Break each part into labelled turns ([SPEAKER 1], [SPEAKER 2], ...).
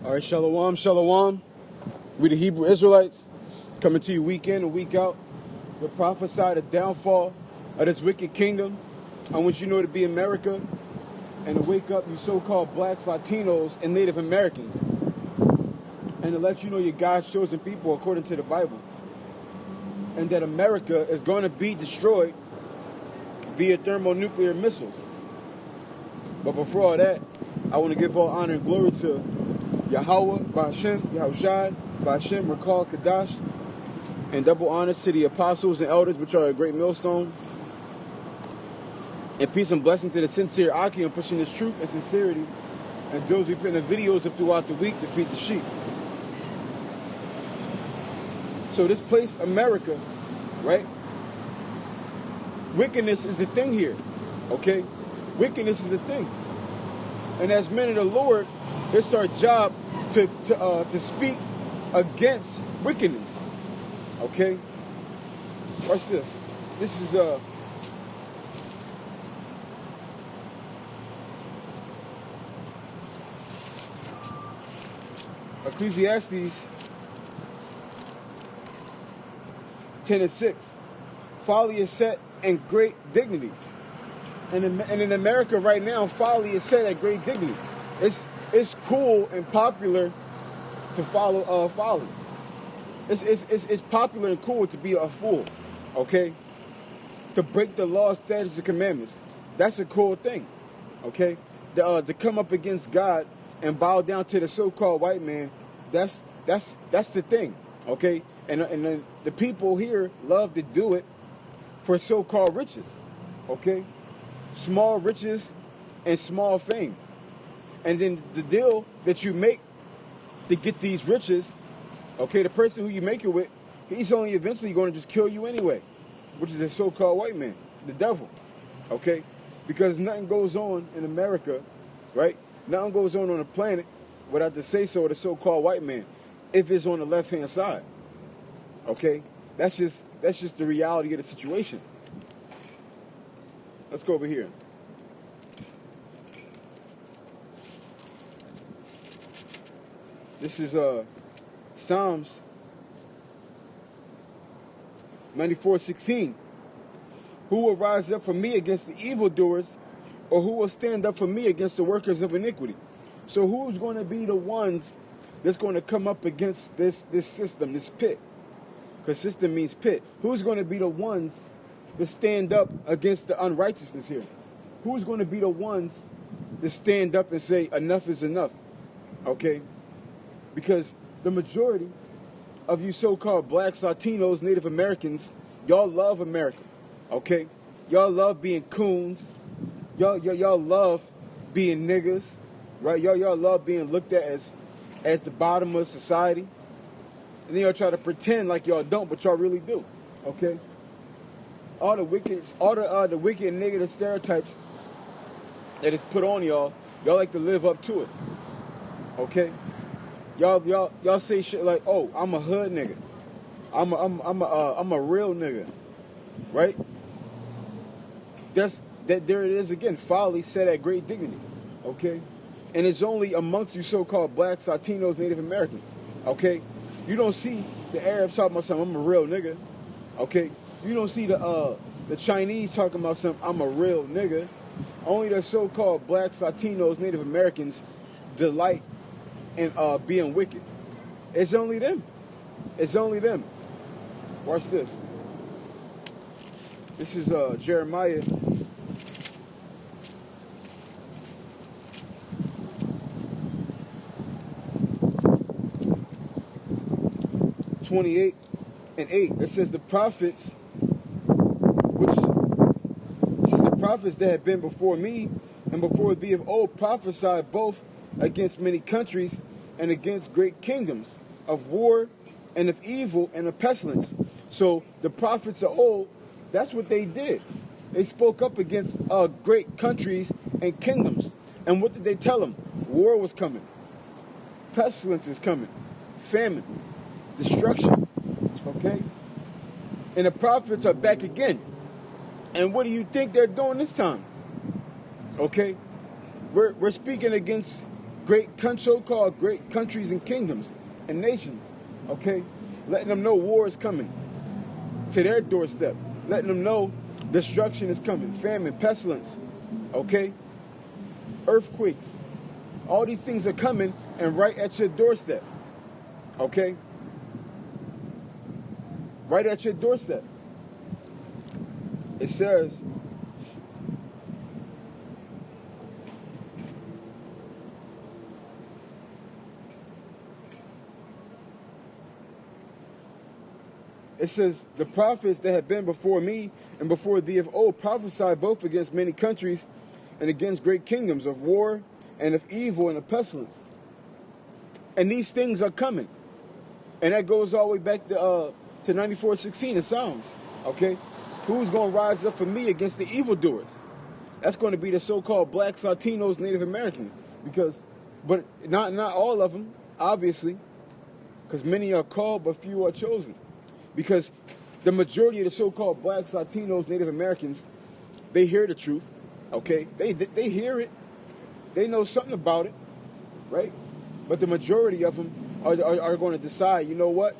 [SPEAKER 1] All right, shalom, shalom. We the Hebrew Israelites coming to you week in and week out. We prophesy the downfall of this wicked kingdom. I want you to know to be America and to wake up you so-called blacks, Latinos, and Native Americans. And to let you know you're God's chosen people according to the Bible. And that America is going to be destroyed via thermonuclear missiles. But before all that, I want to give all honor and glory to Yahweh, Ba'ashem, Yahushai, Ba'ashem, Rakal, Kadash, and double honors to the apostles and elders, which are a great millstone. And peace and blessing to the sincere Aki on pushing this truth and sincerity, and those who putting the videos up throughout the week to feed the sheep. So this place, America, right? Wickedness is the thing here, okay? Wickedness is the thing. And as men of the Lord, it's our job to speak against wickedness. Okay? Watch this. This is Ecclesiastes 10:6. Folly is set in great dignity. And in America right now, folly is set at great dignity. It's cool and popular to follow folly. It's popular and cool to be a fool, okay? To break the laws, statutes, and commandments. That's a cool thing, okay? To come up against God and bow down to the so-called white man, that's the thing, okay? And the people here love to do it for so-called riches, okay? Small riches and small fame. And then the deal that you make to get these riches, okay, the person who you make it with, he's only eventually going to just kill you anyway, which is a so-called white man, the devil, okay? Because nothing goes on in America, right? Nothing goes on the planet without the say-so of the so-called white man, if it's on the left-hand side, okay? That's just the reality of the situation. Let's go over here. This is Psalms 94:16. Who will rise up for me against the evildoers, or who will stand up for me against the workers of iniquity? So who's going to be the ones that's going to come up against this system, this pit? Because system means pit. Who's going to be the ones to stand up against the unrighteousness here? Who's going to be the ones to stand up and say enough is enough? Okay? Because the majority of you so-called blacks, Latinos, Native Americans, y'all love America, okay? Y'all love being coons. Y'all love being niggas, right? Y'all love being looked at as the bottom of society. And then y'all try to pretend like y'all don't, but y'all really do, okay? All the wicked and negative stereotypes that is put on y'all like to live up to it, okay? Y'all say shit like, "Oh, I'm a hood nigga. I'm a real nigga," right? There it is again. Folly set at great dignity, okay? And it's only amongst you so-called blacks, Latinos, Native Americans, okay? You don't see the Arabs talking about something. I'm a real nigga, okay? You don't see the Chinese talking about something. I'm a real nigga. Only the so-called blacks, Latinos, Native Americans delight in being wicked. It's only them. It's only them. Watch this. This is Jeremiah 28:8. It says the prophets that have been before me and before thee of old prophesied both against many countries and against great kingdoms, of war and of evil and of pestilence. So the prophets of old, that's what they did. They spoke up against great countries and kingdoms. And what did they tell them? War was coming. Pestilence is coming. Famine. Destruction. Okay? And the prophets are back again. And what do you think they're doing this time? Okay? We're speaking against so-called great countries and kingdoms and nations, okay? Letting them know war is coming to their doorstep. Letting them know destruction is coming, famine, pestilence, okay? Earthquakes. All these things are coming and right at your doorstep, okay? Right at your doorstep. It says, the prophets that have been before me and before thee of old prophesied both against many countries and against great kingdoms of war and of evil and of pestilence. And these things are coming. And that goes all the way back to 94:16 in Psalms. Okay? Who's going to rise up for me against the evildoers? That's going to be the so-called blacks, Latinos, Native Americans. But not all of them, obviously. Because many are called, but few are chosen. Because the majority of the so-called blacks, Latinos, Native Americans, they hear the truth, okay? They hear it. They know something about it, right? But the majority of them are going to decide, you know what?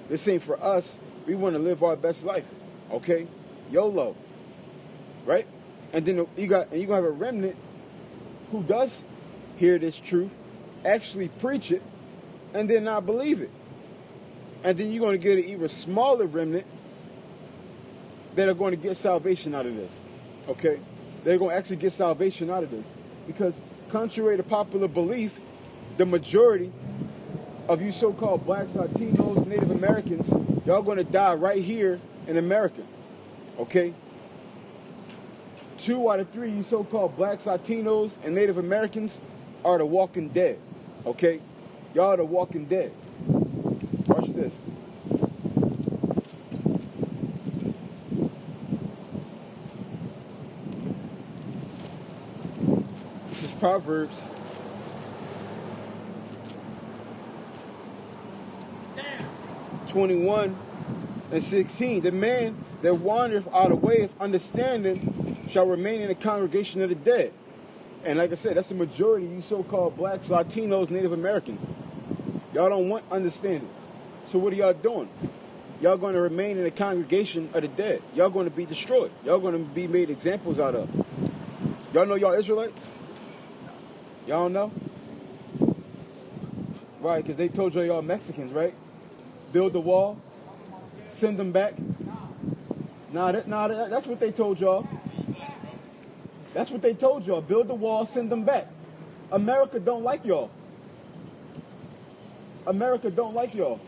[SPEAKER 1] This ain't for us. We want to live our best life, okay? YOLO, right? And then you're going to have a remnant who does hear this truth, actually preach it, and then not believe it. And then you're going to get an even smaller remnant that are going to get salvation out of this. Okay? They're going to actually get salvation out of this. Because contrary to popular belief, the majority of you so-called blacks, Latinos, Native Americans, y'all going to die right here in America. Okay? 2 out of 3 you so-called blacks, Latinos, and Native Americans are the walking dead. Okay? Y'all are the walking dead. Watch this. This is Proverbs 21:16. The man that wandereth out of way of understanding shall remain in the congregation of the dead. And like I said, that's the majority of you so-called blacks, Latinos, Native Americans. Y'all don't want understanding. So what are y'all doing? Y'all going to remain in the congregation of the dead. Y'all going to be destroyed. Y'all going to be made examples out of. Y'all know y'all Israelites? Y'all don't know? Right, because they told y'all Mexicans, right? Build the wall. Send them back. That's what they told y'all. That's what they told y'all. Build the wall, send them back. America don't like y'all. America don't like y'all.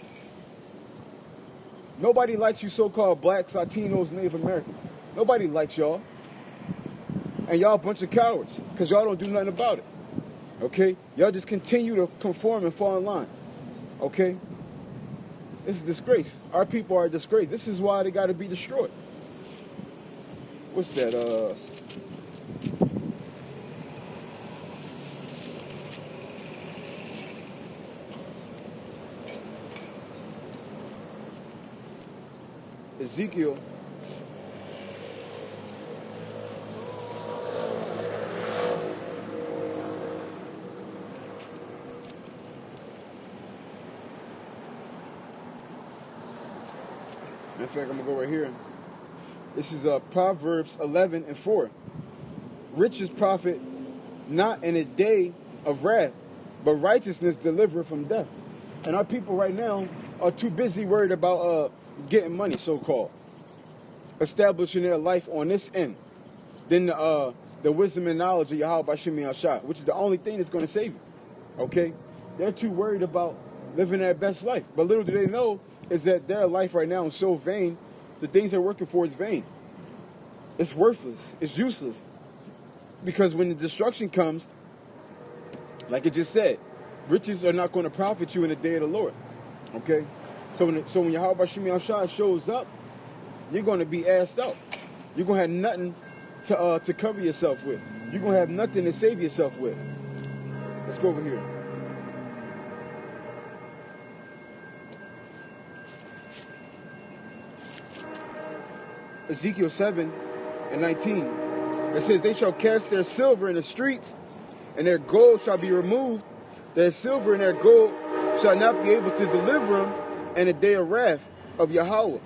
[SPEAKER 1] Nobody likes you so-called blacks, Latinos, Native Americans. Nobody likes y'all. And y'all a bunch of cowards because y'all don't do nothing about it. Okay? Y'all just continue to conform and fall in line. Okay? It's a disgrace. Our people are a disgrace. This is why they got to be destroyed. What's that? Ezekiel. In fact, I'm going to go right here. This is Proverbs 11:4. Riches profit not in a day of wrath, but righteousness delivereth from death. And our people right now are too busy worried about getting money, so-called. Establishing their life on this end. Then the wisdom and knowledge of Yahweh Bashim Yahshua, which is the only thing that's going to save you. Okay? They're too worried about living their best life. But little do they know is that their life right now is so vain, the things they're working for is vain. It's worthless. It's useless. Because when the destruction comes, like it just said, riches are not going to profit you in the day of the Lord. Okay? So when Yahweh Bashim Yahshua shows up, you're going to be assed out. You're going to have nothing to cover yourself with. You're going to have nothing to save yourself with. Let's go over here. Ezekiel 7:19. It says, they shall cast their silver in the streets, and their gold shall be removed, Their silver and their gold shall not be able to deliver them in the day of wrath of Yahweh.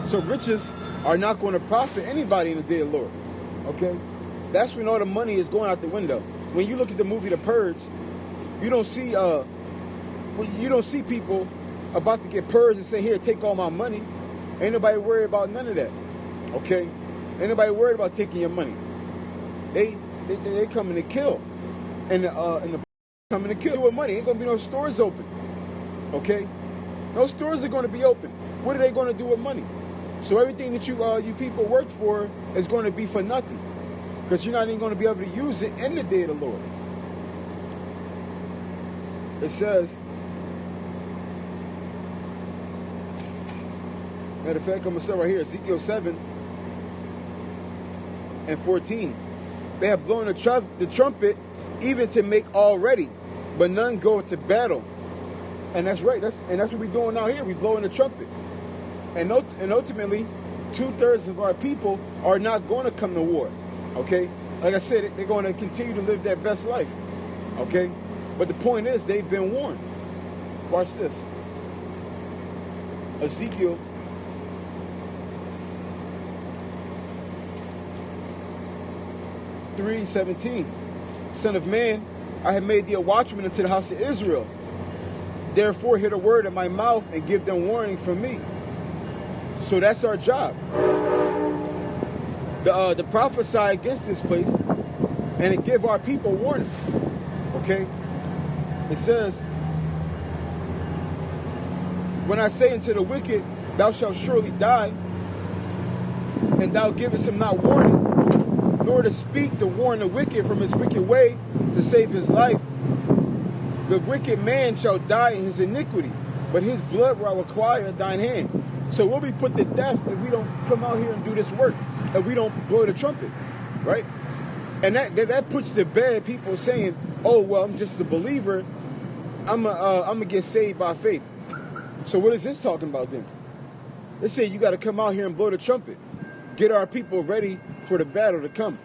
[SPEAKER 1] So riches are not going to profit anybody in the day of the Lord. Okay? That's when all the money is going out the window. When you look at the movie The Purge, you don't see people about to get purged and say, here, take all my money. Ain't nobody worried about none of that. Okay? Ain't nobody worried about taking your money. They coming to kill. And the coming to kill with money. Ain't gonna be no stores open. Okay? No stores are gonna be open. What are they gonna do with money? So everything that you people worked for is going to be for nothing, because you're not even going to be able to use it in the day of the Lord. It says, matter of fact, I'm going to start right here, Ezekiel 7 and 14. They have blown the trumpet even to make all ready, but none go to battle. And that's right. That's what we're doing out here. We're blowing the trumpet. And ultimately, 2/3 of our people are not going to come to war. Okay? Like I said, they're going to continue to live their best life. Okay? But the point is, they've been warned. Watch this. Ezekiel 3:17. Son of man, I have made thee a watchman unto the house of Israel. Therefore hear the word of my mouth and give them warning from me. So that's our job. The prophesy against this place and to give our people warning. Okay? It says, when I say unto the wicked, thou shalt surely die, and thou givest him not warning, nor to speak to warn the wicked from his wicked way to save his life, the wicked man shall die in his iniquity, but his blood will require thine hand. So we'll be put to death if we don't come out here and do this work, if we don't blow the trumpet, right? And that puts to bed people saying, oh, well, I'm just a believer, I'm gonna get saved by faith. So what is this talking about then? They say you got to come out here and blow the trumpet. Get our people ready for the battle to come,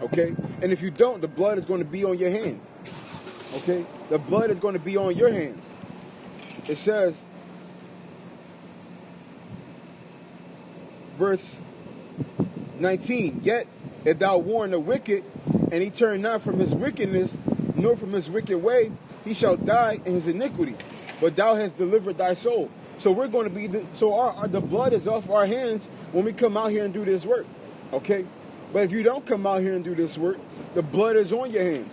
[SPEAKER 1] okay? And if you don't, the blood is going to be on your hands, okay? The blood is going to be on your hands. It says, verse 19, yet if thou warn the wicked, and he turn not from his wickedness, nor from his wicked way, he shall die in his iniquity. But thou hast delivered thy soul. So we're going to be, the blood is off our hands when we come out here and do this work. Okay? But if you don't come out here and do this work, the blood is on your hands.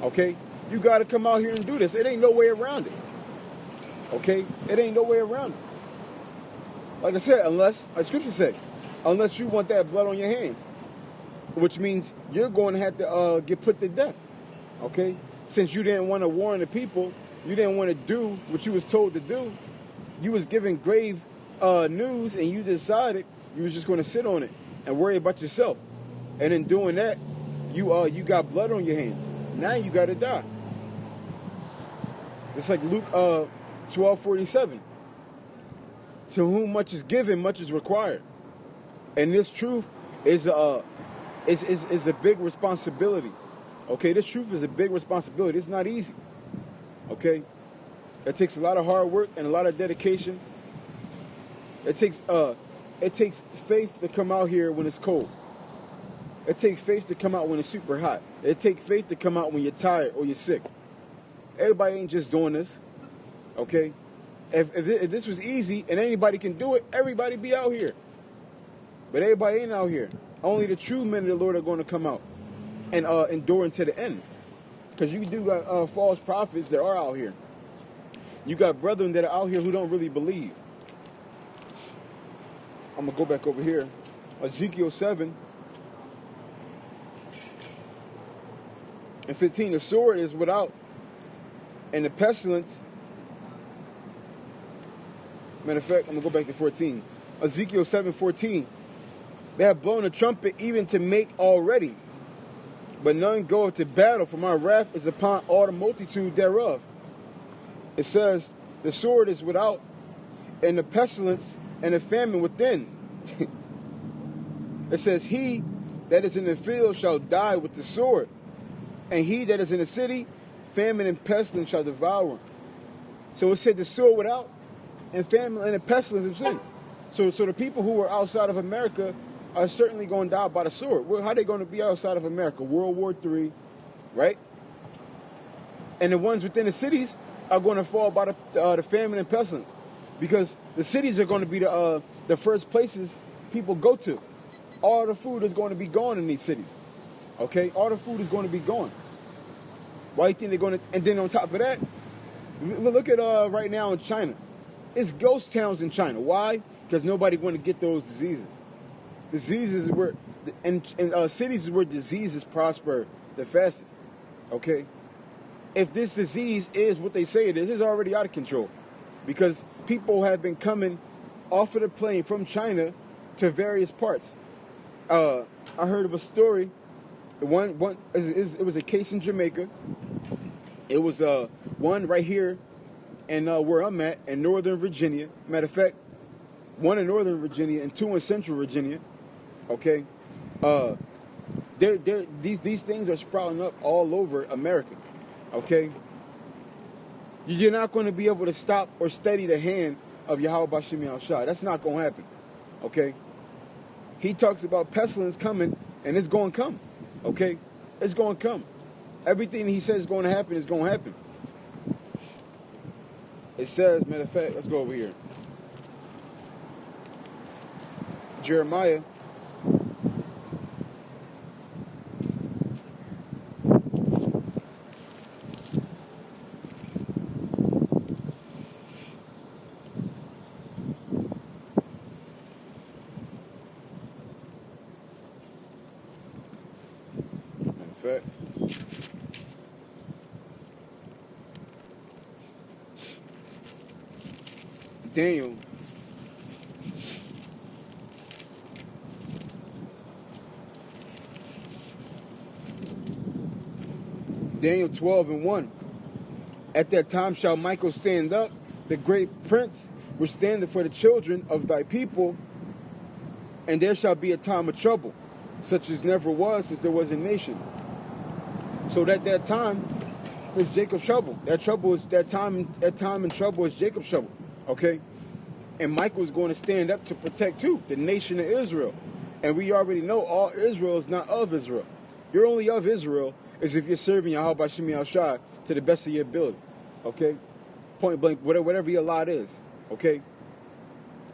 [SPEAKER 1] Okay? You got to come out here and do this. It ain't no way around it. Okay? It ain't no way around it. Like I said, unless, like Scripture said, unless you want that blood on your hands, which means you're going to have to get put to death. Okay? Since you didn't want to warn the people, you didn't want to do what you was told to do, you was given grave news, and you decided you was just going to sit on it and worry about yourself. And in doing that, you got blood on your hands. Now you got to die. It's like Luke 12:47. To whom much is given, much is required. And this truth is a big responsibility. Okay, this truth is a big responsibility. It's not easy. Okay, it takes a lot of hard work and a lot of dedication. It takes faith to come out here when it's cold. It takes faith to come out when it's super hot. It takes faith to come out when you're tired or you're sick. Everybody ain't just doing this. Okay, if this was easy and anybody can do it, everybody be out here. But everybody ain't out here. Only the true men of the Lord are going to come out and endure until the end. Because you do got false prophets that are out here. You got brethren that are out here who don't really believe. I'm going to go back over here. Ezekiel 7 and 15. The sword is without, and the pestilence. Matter of fact, I'm going to go back to 14. Ezekiel 7:14. They have blown a trumpet even to make all ready, but none goeth to battle, for my wrath is upon all the multitude thereof. It says, The sword is without, and the pestilence and the famine within. It says, he that is in the field shall die with the sword, and he that is in the city, famine and pestilence shall devour him. So it said the sword without, and famine and the pestilence within. So the people who are outside of America are certainly going to die by the sword. Well, how are they going to be outside of America? World War III, right? And the ones within the cities are going to fall by the famine and pestilence, because the cities are going to be the first places people go to. All the food is going to be gone in these cities. Okay? All the food is going to be gone. Why do you think they're going to... And then on top of that, look at right now in China. It's ghost towns in China. Why? Because nobody want to get those diseases. Diseases is where... And cities is where diseases prosper the fastest. Okay? If this disease is what they say it is, it's already out of control. Because people have been coming off of the plane from China to various parts. I heard of a story. It was a case in Jamaica. It was one right here, and where I'm at in Northern Virginia. Matter of fact, one in Northern Virginia and two in Central Virginia. Okay, these things are sprouting up all over America. Okay, you're not going to be able to stop or steady the hand of Yahweh Bashim Yahushua. That's not going to happen. Okay. He talks about pestilence coming, and it's going to come. Okay? It's going to come. Everything he says is going to happen is going to happen. It says, matter of fact, let's go over here. Jeremiah. Daniel 12:1. At that time shall Michael stand up, the great prince, which standeth for the children of thy people, and there shall be a time of trouble, such as never was since there was a nation. So that time is Jacob's trouble. That time in trouble is Jacob's trouble. Okay? And Michael is going to stand up to protect too, the nation of Israel. And we already know all Israel is not of Israel. You're only of Israel is if you're serving Yahweh Bashim Yahushua to the best of your ability. Okay? Point blank, whatever your lot is. Okay?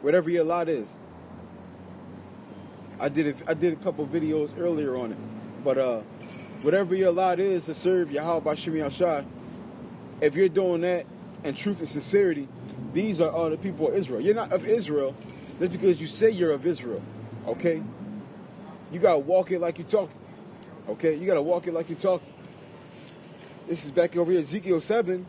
[SPEAKER 1] Whatever your lot is. I did a couple videos earlier on it. But whatever your lot is to serve Yahweh Bashim Yahushua, if you're doing that in truth and sincerity, these are all the people of Israel. You're not of Israel just because you say you're of Israel. Okay? You gotta walk it like you talk. Okay? You gotta walk it like you talk. This is back over here, Ezekiel 7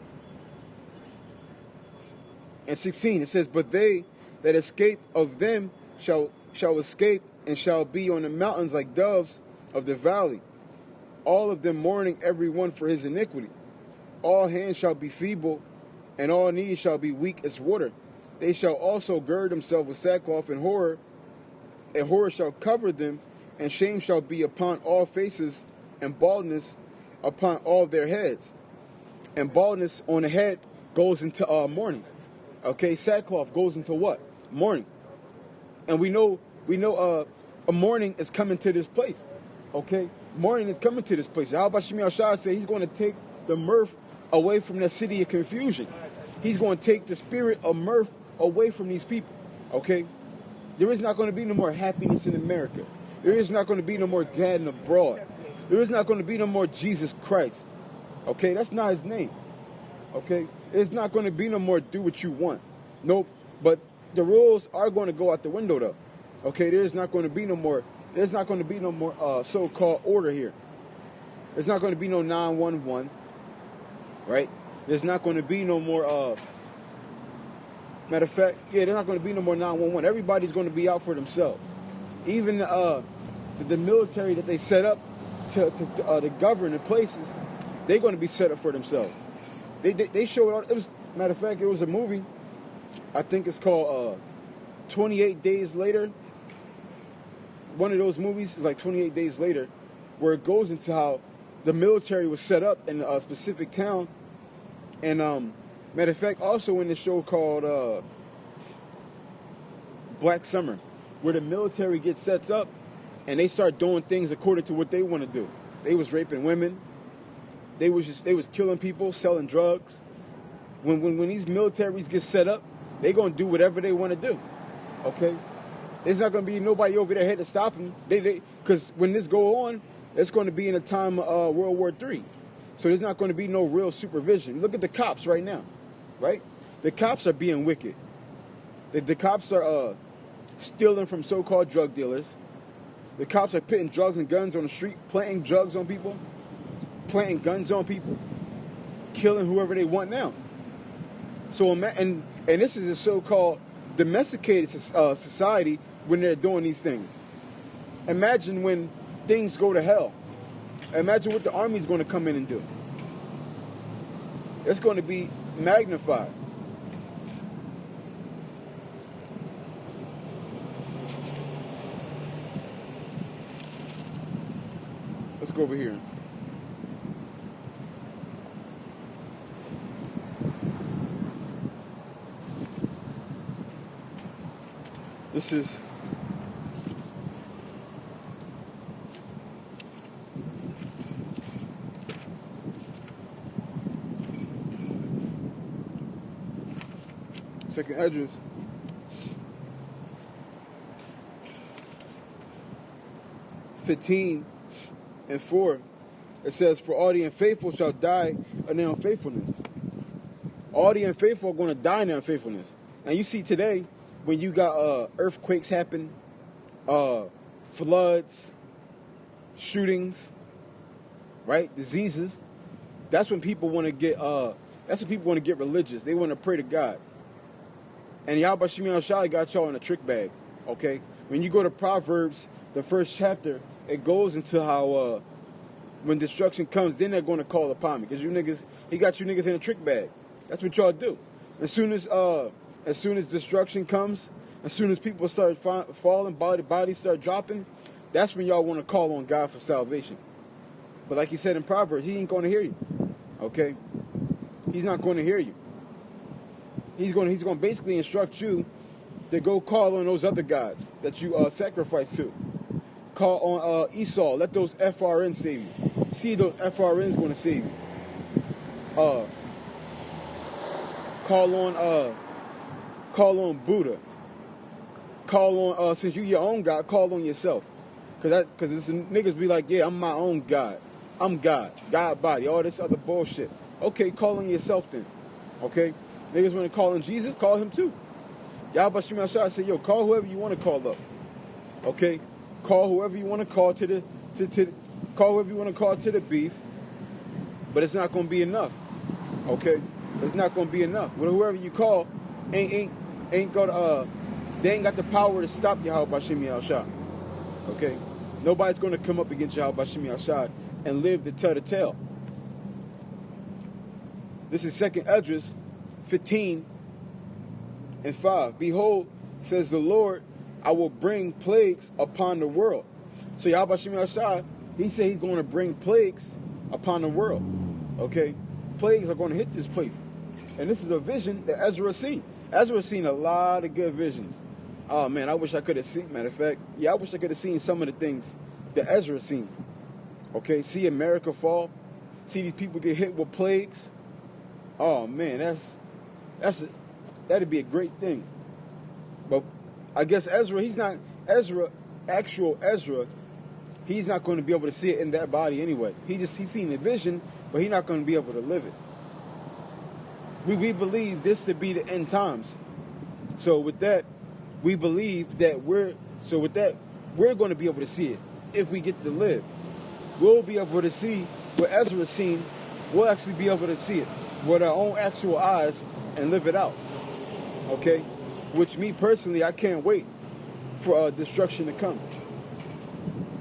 [SPEAKER 1] and 16. It says, but they that escape of them shall escape and shall be on the mountains like doves of the valley, all of them mourning every one for his iniquity. All hands shall be feeble, and all knees shall be weak as water. They shall also gird themselves with sackcloth and horror shall cover them, and shame shall be upon all faces, and baldness upon all their heads. And baldness on the head goes into mourning. Okay, sackcloth goes into what? Mourning. And we know a mourning is coming to this place. Okay? Mourning is coming to this place. Yahweh Bashim Yahushua said he's going to take the mirth away from the city of confusion. He's going to take the spirit of mirth away from these people. Okay? There is not going to be no more happiness in America. There is not going to be no more gadding abroad. There is not going to be no more Jesus Christ. Okay? That's not his name. Okay? There's not going to be no more do what you want. Nope. But the rules are going to go out the window though. Okay? There's not going to be no more so-called order here. There's not going to be no 911. Right? There's not going to be no more, matter of fact, yeah, there's not going to be no more 911. Everybody's going to be out for themselves. Even the military that they set up to govern the places, they're going to be set up for themselves. They showed Matter of fact, it was a movie. I think it's called 28 Days Later. One of those movies is like 28 Days Later, where it goes into how the military was set up in a specific town. And matter of fact, also in the show called Black Summer, where the military gets set up and they start doing things according to what they want to do. They was raping women. They was killing people, selling drugs. When these militaries get set up, they gonna do whatever they want to do. Okay, there's not gonna be nobody over their head to stop them. Because when this go on, it's going to be in a time of World War III. So there's not going to be no real supervision. Look at the cops right now, right? The cops are being wicked. The cops are stealing from so-called drug dealers. The cops are putting drugs and guns on the street, planting drugs on people, planting guns on people, killing whoever they want now. So and this is a so-called domesticated society when they're doing these things. Imagine when things go to hell. Imagine what the army's going to come in and do. It's going to be magnified. Let's go over here. This is Second Esdras 15:4. It says, "For all the unfaithful shall die in their unfaithfulness." All the unfaithful are going to die in their unfaithfulness. And you see today, when you got earthquakes happen, floods, shootings, right, diseases, that's when people want to get religious. They want to pray to God. And Yahweh Shemi Shai got y'all in a trick bag, okay? When you go to Proverbs, the first chapter, it goes into how when destruction comes, then they're going to call upon me. Because he got you niggas in a trick bag. That's what y'all do. As soon as destruction comes, as soon as people start falling, bodies start dropping, that's when y'all want to call on God for salvation. But like he said in Proverbs, he ain't going to hear you, okay? He's not going to hear you. He's going to basically instruct you to go call on those other gods that you sacrifice to. Call on Esau. Let those FRNs save you. See, those FRNs going to save you. Call on Buddha. Call on since you your own God, call on yourself. Cause niggas be like, yeah, I'm my own God. I'm God. God body. All this other bullshit. Okay, call on yourself then. Okay. Niggas want to call on Jesus, call him too. Yahweh Shemi Shai said, yo, call whoever you want to call up. Okay? Call whoever you want to call to the beef, but it's not going to be enough. Okay? It's not going to be enough. Well, whoever you call ain't gonna they ain't got the power to stop Yahweh Shemi Shai. Okay? Nobody's going to come up against Yahweh Shemi Shai and live to tell the tale. This is 2nd Esdras 15:5. Behold, says the Lord, I will bring plagues upon the world. So Yahweh Shemi Shai, he said he's going to bring plagues upon the world. Okay? Plagues are going to hit this place. And this is a vision that Ezra seen. Ezra seen a lot of good visions. Oh man, I wish I could have seen, matter of fact, I wish I could have seen some of the things that Ezra seen. Okay? See America fall. See these people get hit with plagues. Oh man, that'd be a great thing. But I guess Ezra, he's not actual Ezra, he's not going to be able to see it in that body anyway. He's seen the vision, but he's not going to be able to live it. We believe this to be the end times. So with that, we believe that we're going to be able to see it if we get to live. We'll be able to see what Ezra's seen. We'll actually be able to see it with our own actual eyes and live it out. Okay? Which me personally, I can't wait for destruction to come.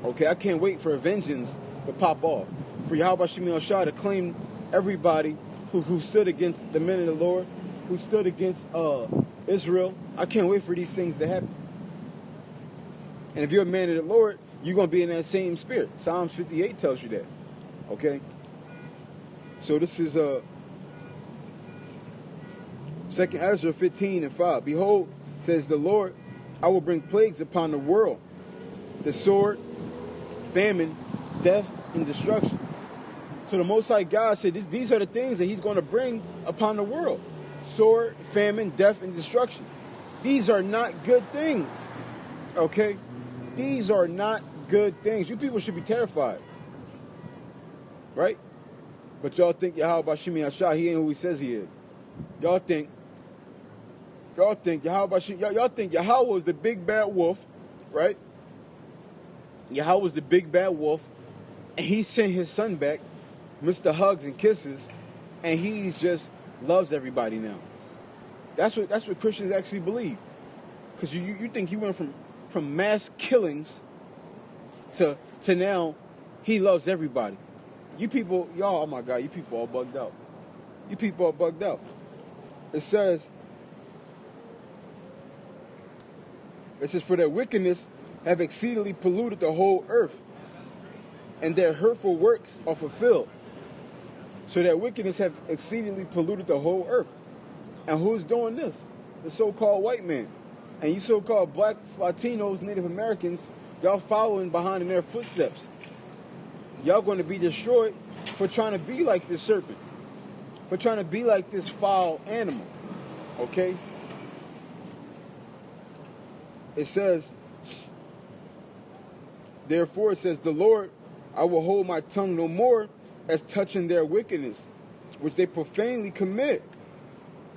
[SPEAKER 1] Okay? I can't wait for vengeance to pop off. For Yahweh Shemi Shai to claim everybody who stood against the men of the Lord, who stood against Israel. I can't wait for these things to happen. And if you're a man of the Lord, you're going to be in that same spirit. Psalms 58 tells you that. Okay? So this is 2 Ezra 15:5. Behold, says the Lord, I will bring plagues upon the world, the sword, famine, death, and destruction. So the Most High God said these are the things that he's going to bring upon the world. Sword, famine, death, and destruction. These are not good things. Okay? These are not good things. You people should be terrified. Right? But y'all think Yahweh Bashim Yashah, he ain't who he says he is. Y'all think Yahweh is the big bad wolf, right? Yahweh was the big bad wolf, and he sent his son back, Mr. Hugs and Kisses, and he just loves everybody now. That's what Christians actually believe. Because you think he went from mass killings to now he loves everybody. You people, y'all, oh my God, you people all bugged out. You people are bugged out. It says, for their wickedness have exceedingly polluted the whole earth, and their hurtful works are fulfilled. So their wickedness have exceedingly polluted the whole earth. And who's doing this? The so-called white man. And you so-called blacks, Latinos, Native Americans, y'all following behind in their footsteps. Y'all going to be destroyed for trying to be like this serpent. For trying to be like this foul animal. Okay? It says, therefore it says, the Lord, I will hold my tongue no more as touching their wickedness, which they profanely commit.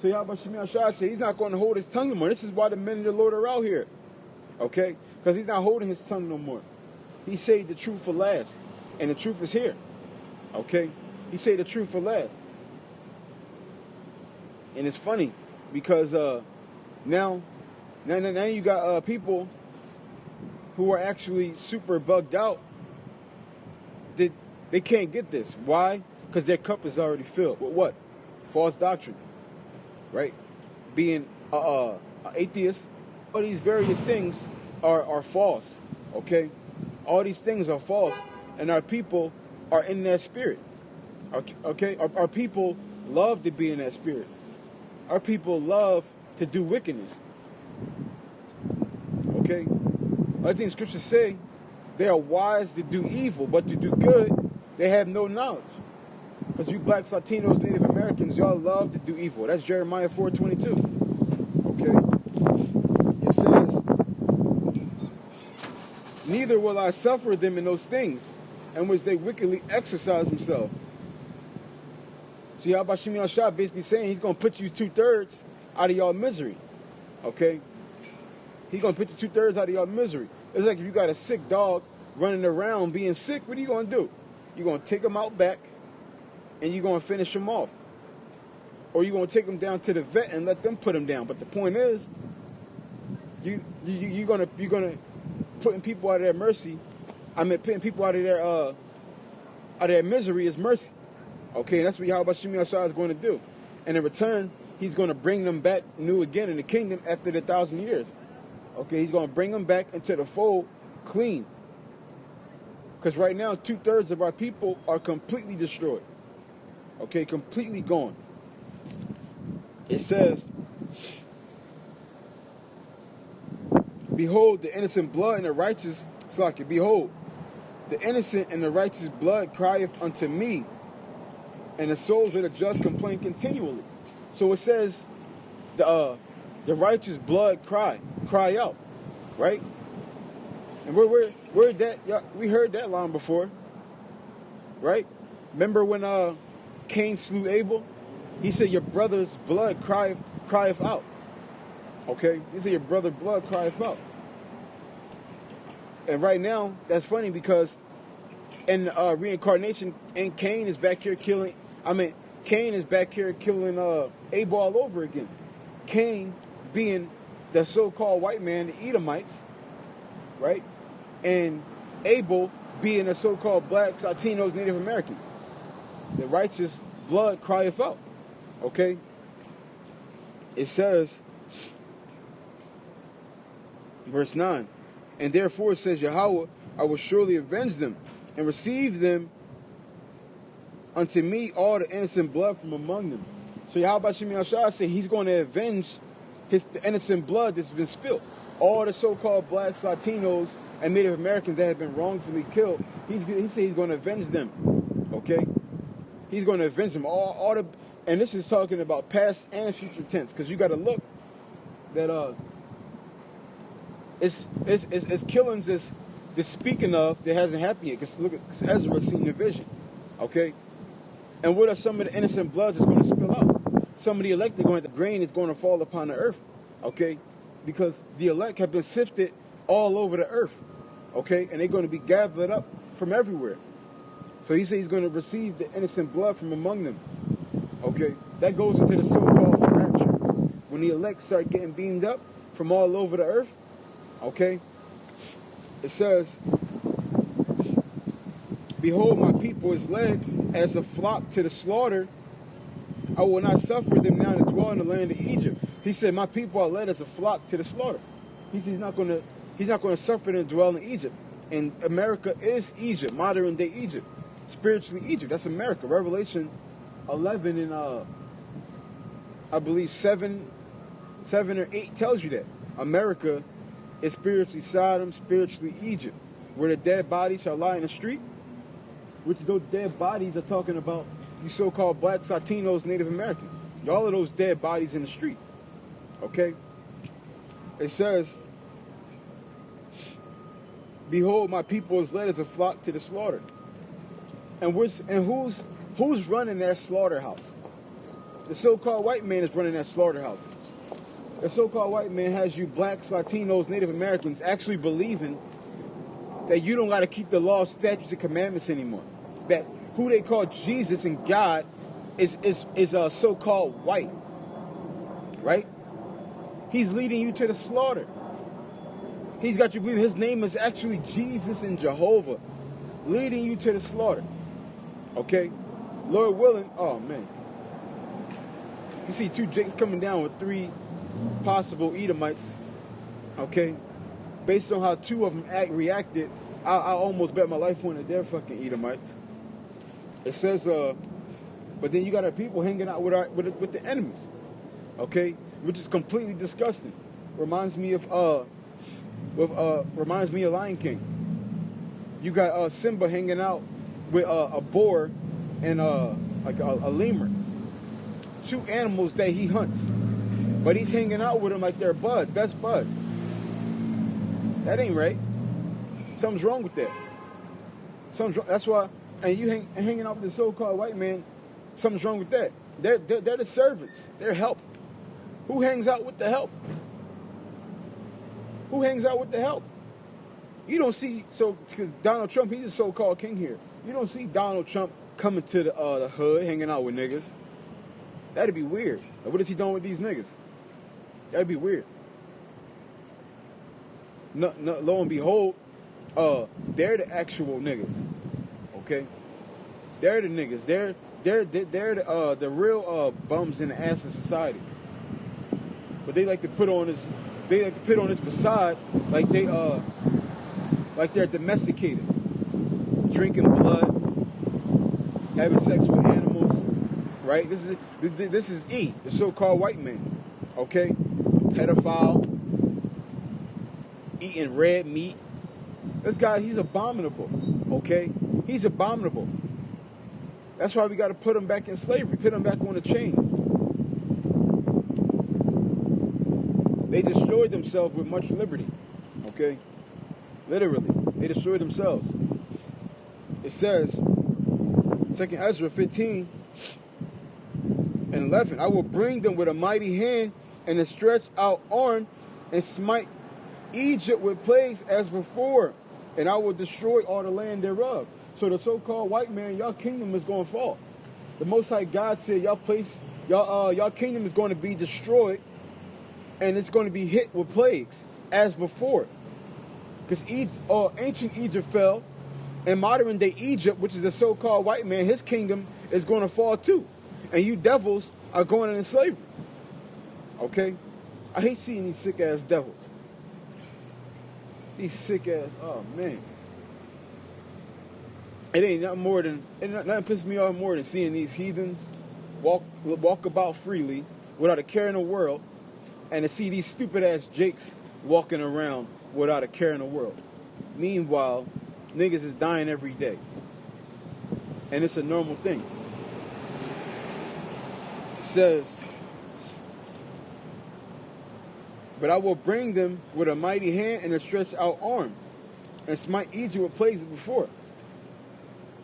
[SPEAKER 1] So Yahweh Shemi Ashai said he's not going to hold his tongue no more. This is why the men of the Lord are out here. Okay? Because he's not holding his tongue no more. He saved the truth for last. And the truth is here. Okay? He saved the truth for last. And it's funny because now you got people who are actually super bugged out. They can't get this. Why? Because their cup is already filled. With what? False doctrine. Right? Being atheist. All these various things are false. Okay? All these things are false. And our people are in that spirit. Okay? Our people love to be in that spirit. Our people love to do wickedness. Okay? I think scriptures say they are wise to do evil, but to do good, they have no knowledge. Because you blacks, Latinos, Native Americans, y'all love to do evil. That's Jeremiah 4:22. Okay? It says, neither will I suffer them in those things in which they wickedly exercise themselves. See, Yahweh Shemi Ashai basically saying he's going to put you 2/3 out of y'all misery. Okay? He's going to put you 2/3 out of y'all misery. It's like if you got a sick dog running around being sick, what are you going to do? You're going to take him out back and you're going to finish him off. Or you're going to take him down to the vet and let them put him down. But the point is, you're going to putting people out of their mercy. I mean, putting people out of their misery is mercy. Okay, that's what Yahweh Shemi Ashai is going to do. And in return, he's going to bring them back new again in the kingdom after the 1,000 years. Okay, he's going to bring them back into the fold clean. Because right now, 2/3 of our people are completely destroyed. Okay, completely gone. It says, behold, the innocent blood and the righteous, behold, the innocent and the righteous blood crieth unto me, and the souls of the just complain continually. So it says, the righteous blood cry out, right? And where that? We heard that line before, right? Remember when Cain slew Abel? He said, "Your brother's blood crieth out." Okay, he said, "Your brother's blood crieth out." And right now, that's funny because in reincarnation, and Cain is back here killing. Cain is back here killing Abel all over again. Cain being the so-called white man, the Edomites, right? And Abel being the so-called blacks, Latinos, Native Americans. The righteous blood crieth out. Okay? It says, verse 9, and therefore says Yahweh, I will surely avenge them and receive them unto me all the innocent blood from among them. So Yahweh Shem Yahshua said he's going to avenge the innocent blood that's been spilled. All the so-called blacks, Latinos, and Native Americans that have been wrongfully killed, he said he's going to avenge them. Okay? He's going to avenge them. And this is talking about past and future tense, because you got to look that it's killings that's speaking of that hasn't happened yet. Because look, because Ezra's seen the vision. Okay? And what are some of the innocent bloods that's going to spill out? Some of the elect are going to, the grain is going to fall upon the earth. Okay? Because the elect have been sifted all over the earth. Okay? And they're going to be gathered up from everywhere. So he said he's going to receive the innocent blood from among them. Okay? That goes into the so-called rapture. When the elect start getting beamed up from all over the earth. Okay? It says, behold, my people is led as a flock to the slaughter. I will not suffer them now to dwell in the land of Egypt. He said, my people are led as a flock to the slaughter. He said he's not going to suffer them to dwell in Egypt. And America is Egypt, modern day Egypt. Spiritually Egypt. That's America. Revelation 11 and I believe 7 or 8 tells you that. America is spiritually Sodom, spiritually Egypt. Where the dead bodies shall lie in the street. Which those dead bodies are talking about you so-called blacks, Latinos, Native Americans. All of those dead bodies in the street. Okay? It says, behold, my people is led as a flock to the slaughter. And who's running that slaughterhouse? The so-called white man is running that slaughterhouse. The so-called white man has you blacks, Latinos, Native Americans actually believing that you don't got to keep the law, statutes, and commandments anymore. That who they call Jesus and God is a so-called white. Right? He's leading you to the slaughter. He's got you believe his name is actually Jesus and Jehovah. Leading you to the slaughter. Okay? Lord willing, oh man. You see 2 Jakes coming down with 3 possible Edomites. Okay? Based on how 2 of them reacted, I almost bet my life on that they're fucking Edomites. It says, but then you got our people hanging out with the enemies. Okay? Which is completely disgusting. Reminds me of Lion King. You got Simba hanging out with a boar and like a lemur. 2 animals that he hunts. But he's hanging out with them like they're best bud. That ain't right. Something's wrong with that. That's why, and you hanging out with the so-called white man, something's wrong with that. They're the servants. They're help. Who hangs out with the help? Who hangs out with the help? You don't see, Donald Trump, he's a so-called king here. You don't see Donald Trump coming to the hood, hanging out with niggas. That'd be weird. Like, what is he doing with these niggas? That'd be weird. No, lo and behold, they're the actual niggas. Okay? They're the niggas. They're the real bums in the ass of society. But they like to put on this facade like they're domesticated. Drinking blood, having sex with animals, right? This is E, the so-called white man. Okay? Pedophile, eating red meat. This guy, he's abominable. Okay? He's abominable. That's why we got to put him back in slavery, put him back on the chains. They destroyed themselves with much liberty. Okay? Literally. They destroyed themselves. It says, 2 Ezra 15 and 11, I will bring them with a mighty hand and a stretched out arm and smite Egypt with plagues as before, and I will destroy all the land thereof. So the so-called white man, y'all kingdom is going to fall. The Most High God said y'all kingdom is going to be destroyed, and it's going to be hit with plagues as before. Because ancient Egypt fell, and modern day Egypt, which is the so-called white man, his kingdom is going to fall too. And you devils are going into slavery. Okay? I hate seeing these sick ass devils. These sick ass, oh man. It ain't nothing pisses me off more than seeing these heathens walk about freely without a care in the world, and to see these stupid ass jakes walking around without a care in the world. Meanwhile, niggas is dying every day. And it's a normal thing. It says, but I will bring them with a mighty hand and a stretched out arm, and smite Egypt with plagues before.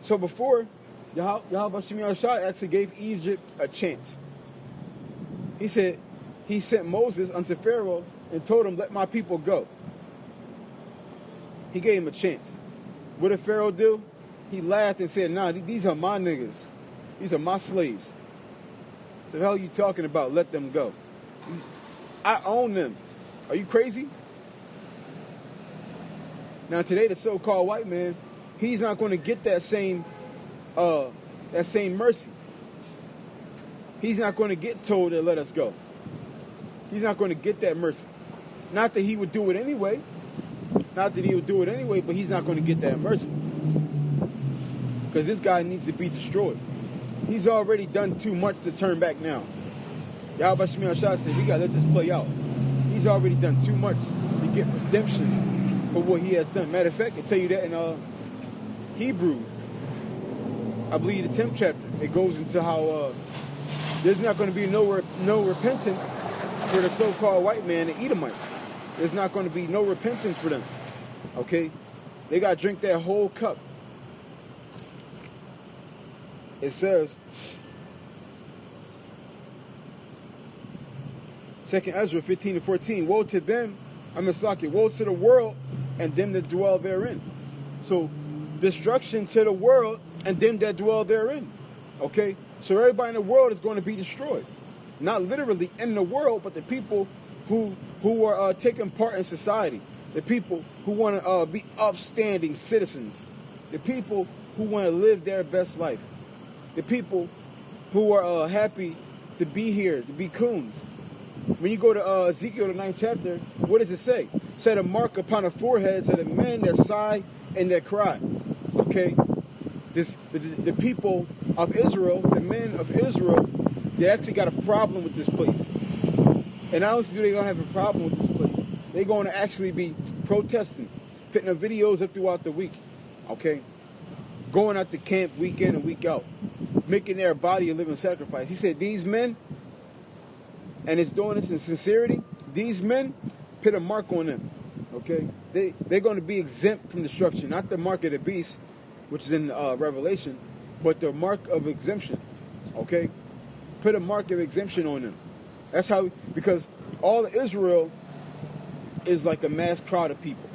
[SPEAKER 1] So before, Yahweh Shai actually gave Egypt a chance. He said, he sent Moses unto Pharaoh and told him, let my people go. He gave him a chance. What did Pharaoh do? He laughed and said, nah, these are my niggas. These are my slaves. The hell are you talking about? Let them go. I own them. Are you crazy? Now today, the so-called white man, he's not going to get that same mercy. He's not going to get told to let us go. He's not going to get that mercy. Not that he would do it anyway. Not that he would do it anyway, but he's not going to get that mercy. Because this guy needs to be destroyed. He's already done too much to turn back now. Yahweh Shai said, we got to let this play out. He's already done too much to get redemption for what he has done. Matter of fact, I tell you that in Hebrews, I believe the 10th chapter, it goes into how there's not going to be no repentance for the so-called white man, the Edomites. There's not going to be no repentance for them. Okay? They got to drink that whole cup. It says, 2nd Ezra 15-14, woe to them, woe to the world and them that dwell therein. So, destruction to the world and them that dwell therein. Okay? So everybody in the world is going to be destroyed. Not literally in the world, but the people who are taking part in society. The people who want to be upstanding citizens. The people who want to live their best life. The people who are happy to be here, to be coons. When you go to Ezekiel, the 9th chapter, what does it say? It said a mark upon the foreheads of the men that sigh and that cry. Okay? The people of Israel, the men of Israel, they actually got a problem with this place. And not only do they gonna have a problem with this place, they're going to actually be protesting, putting their videos up throughout the week. Okay? Going out to camp week in and week out, making their body a living sacrifice. He said, these men, and it's doing this in sincerity, these men put a mark on them. Okay? They're going to be exempt from destruction. Not the mark of the beast, which is in Revelation, but the mark of exemption. Okay? Put a mark of exemption on them. That's how, because all of Israel is like a mass crowd of people.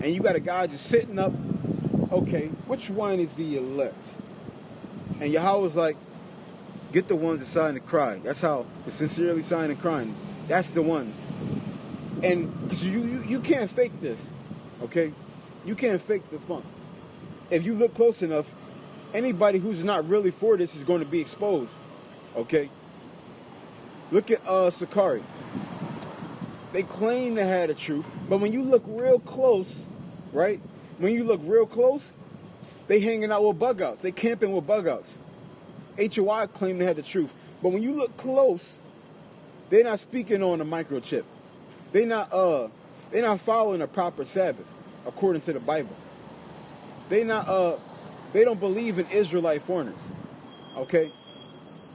[SPEAKER 1] And you got a guy just sitting up, okay, which one is the elect? And Yahweh was like, get the ones that sign and cry. That's how, the sincerely sign and crying. That's the ones. And cause you can't fake this, okay? You can't fake the funk. If you look close enough, anybody who's not really for this is going to be exposed, okay? Look at Sakari. They claim to have the truth, but when you look real close, right? When you look real close, they hanging out with bug outs. They camping with bug outs. HOI claim to have the truth, but when you look close, they're not speaking on a microchip. They're not following a proper Sabbath according to the Bible. They don't believe in Israelite foreigners. Okay?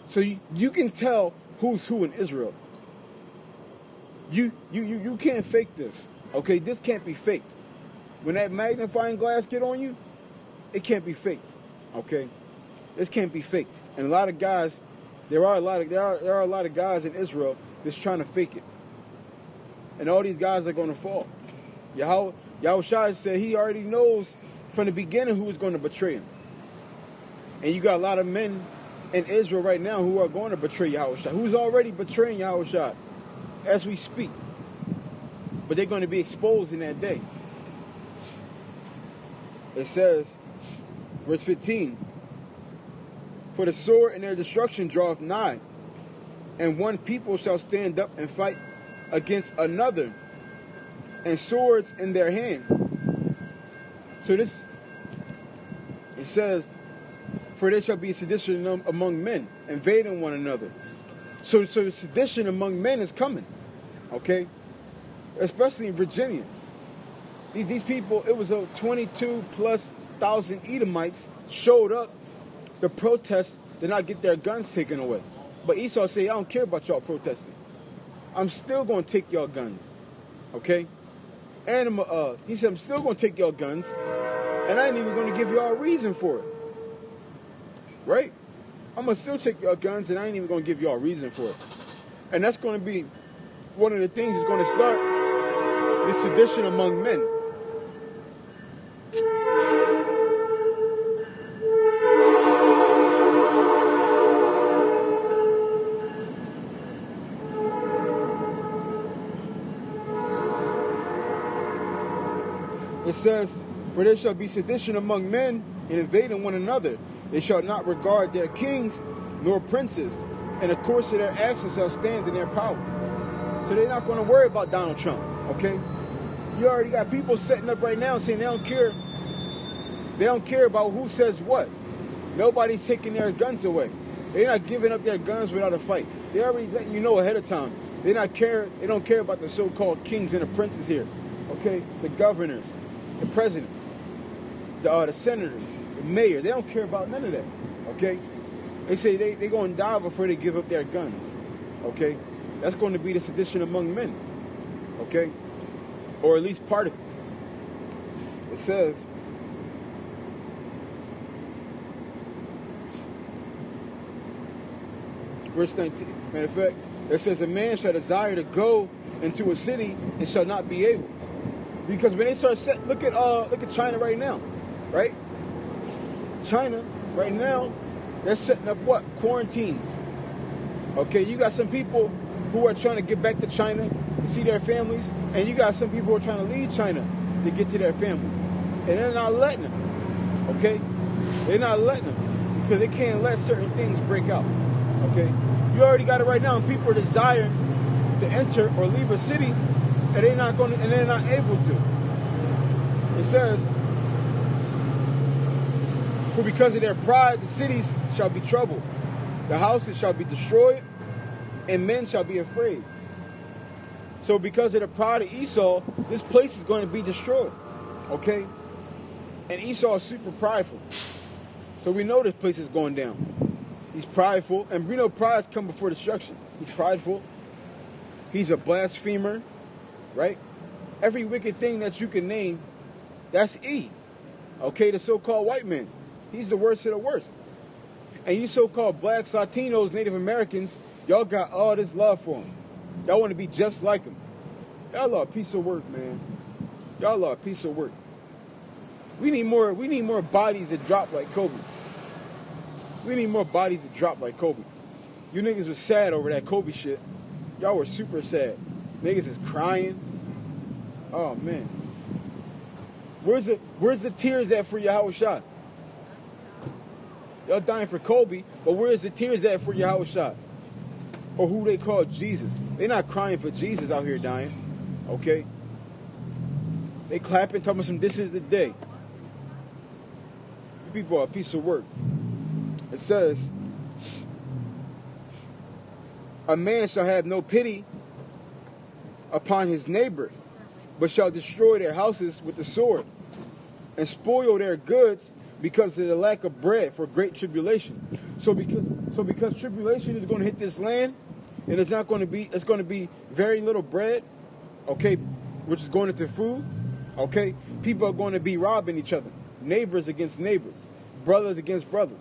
[SPEAKER 1] So you can tell who's who in Israel. You can't fake this. Okay? This can't be faked. When that magnifying glass get on you, it can't be faked. Okay? This can't be faked. And a lot of guys, there are a lot of guys in Israel that's trying to fake it. And all these guys are going to fall. Yahweh Shai said he already knows from the beginning who is going to betray him. And you got a lot of men in Israel right now who are going to betray Yahweh Shai, who's already betraying Yahweh Shai as we speak. But they're going to be exposed in that day. It says, verse 15, for the sword and their destruction draweth nigh, and one people shall stand up and fight against another, and swords in their hand. So this, it says, for there shall be sedition among men, invading one another. So sedition among men is coming, okay? Especially in Virginia. These people, it was a 22,000+ Edomites showed up to protest to not get their guns taken away. But Esau said, I don't care about y'all protesting. I'm still going to take y'all guns, okay? And he said, I'm still going to take y'all guns, and I ain't even going to give y'all a reason for it, right? I'm going to still take y'all guns, and I ain't even going to give y'all a reason for it. And that's going to be one of the things that's going to start this sedition among men. It says, for there shall be sedition among men, and invading one another. They shall not regard their kings nor princes, and the course of their actions shall stand in their power. So they're not going to worry about Donald Trump, okay? You already got people setting up right now saying they don't care. They don't care about who says what. Nobody's taking their guns away. They're not giving up their guns without a fight. They're already letting you know ahead of time. They don't care about the so-called kings and the princes here, okay? The governors, the president, the senators, the mayor. They don't care about none of that, okay? They say they're going to die before they give up their guns, okay? That's going to be the sedition among men, okay? Or at least part of it. It says, verse 19, matter of fact, it says, a man shall desire to go into a city and shall not be able. Because when they start look at China right now, right? China right now, they're setting up what? Quarantines. Okay, you got some people who are trying to get back to China to see their families, and you got some people who are trying to leave China to get to their families. And they're not letting them. Okay? They're not letting them because they can't let certain things break out. Okay? You already got it right now, and people are desiring to enter or leave a city, and they're not able to. It says, for because of their pride, the cities shall be troubled, the houses shall be destroyed, and men shall be afraid. So because of the pride of Esau, this place is going to be destroyed. Okay? And Esau is super prideful. So we know this place is going down. He's prideful, and we know pride comes before destruction. He's prideful. He's a blasphemer, right? Every wicked thing that you can name, that's E. Okay, the so-called white man. He's the worst of the worst. And you so-called blacks, Latinos, Native Americans, y'all got all this love for him. Y'all want to be just like him. Y'all are a piece of work, man. Y'all are a piece of work. We need more bodies that drop like Kobe. We need more bodies that drop like Kobe. You niggas was sad over that Kobe shit. Y'all were super sad. Niggas is crying. Oh man. Where's the tears at for Yahweh Shah? Y'all dying for Kobe, but where's the tears at for Yahweh Shah? Or who they call Jesus? They're not crying for Jesus out here dying. Okay? They clapping, talking about this is the day. You people are a piece of work. It says, a man shall have no pity upon his neighbor, but shall destroy their houses with the sword, and spoil their goods because of the lack of bread for great tribulation. So because tribulation is going to hit this land, and it's going to be very little bread, okay, which is going into food, okay, people are going to be robbing each other, neighbors against neighbors, brothers against brothers,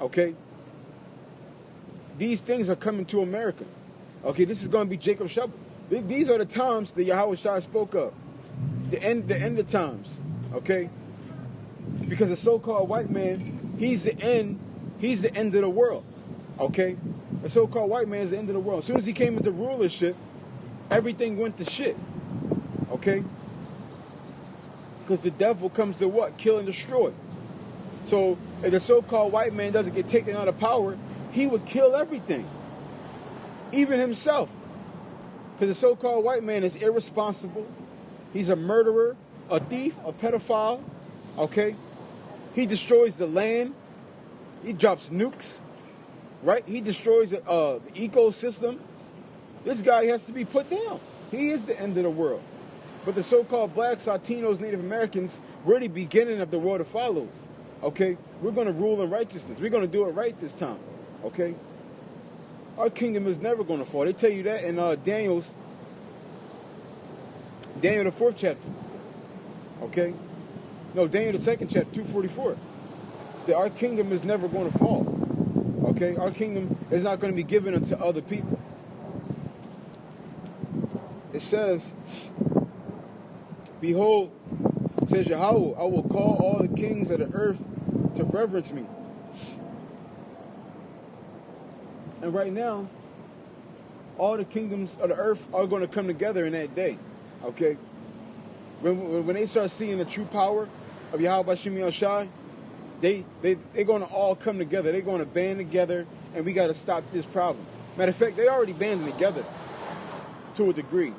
[SPEAKER 1] okay. These things are coming to America. Okay, this is going to be Jacob's trouble. These are the times that Yahweh Shai spoke of. The end of times. Okay? Because the so-called white man, he's the end of the world. Okay? The so-called white man is the end of the world. As soon as he came into rulership, everything went to shit. Okay? Because the devil comes to what? Kill and destroy. So if the so-called white man doesn't get taken out of power, he would kill everything. even himself. Because the so-called white man is irresponsible. He's a murderer, a thief, a pedophile. Okay? He destroys the land. He drops nukes. Right? He destroys the ecosystem. This guy has to be put down. He is the end of the world. But the so-called blacks, Latinos, Native Americans, we're the beginning of the world that follows. Okay? We're going to rule in righteousness. We're going to do it right this time. Okay? Our kingdom is never going to fall. They tell you that in Daniel the 4th chapter. Okay? No, Daniel the 2nd chapter, 244. That our kingdom is never going to fall. Okay? Our kingdom is not going to be given unto other people. It says, behold, says Yahweh, I will call all the kings of the earth to reverence me. And right now, all the kingdoms of the earth are going to come together in that day. Okay? When they start seeing the true power of Yahweh Shem Shai, they're going to all come together. They're going to band together, and we got to stop this problem. Matter of fact, they already banding together to a degree.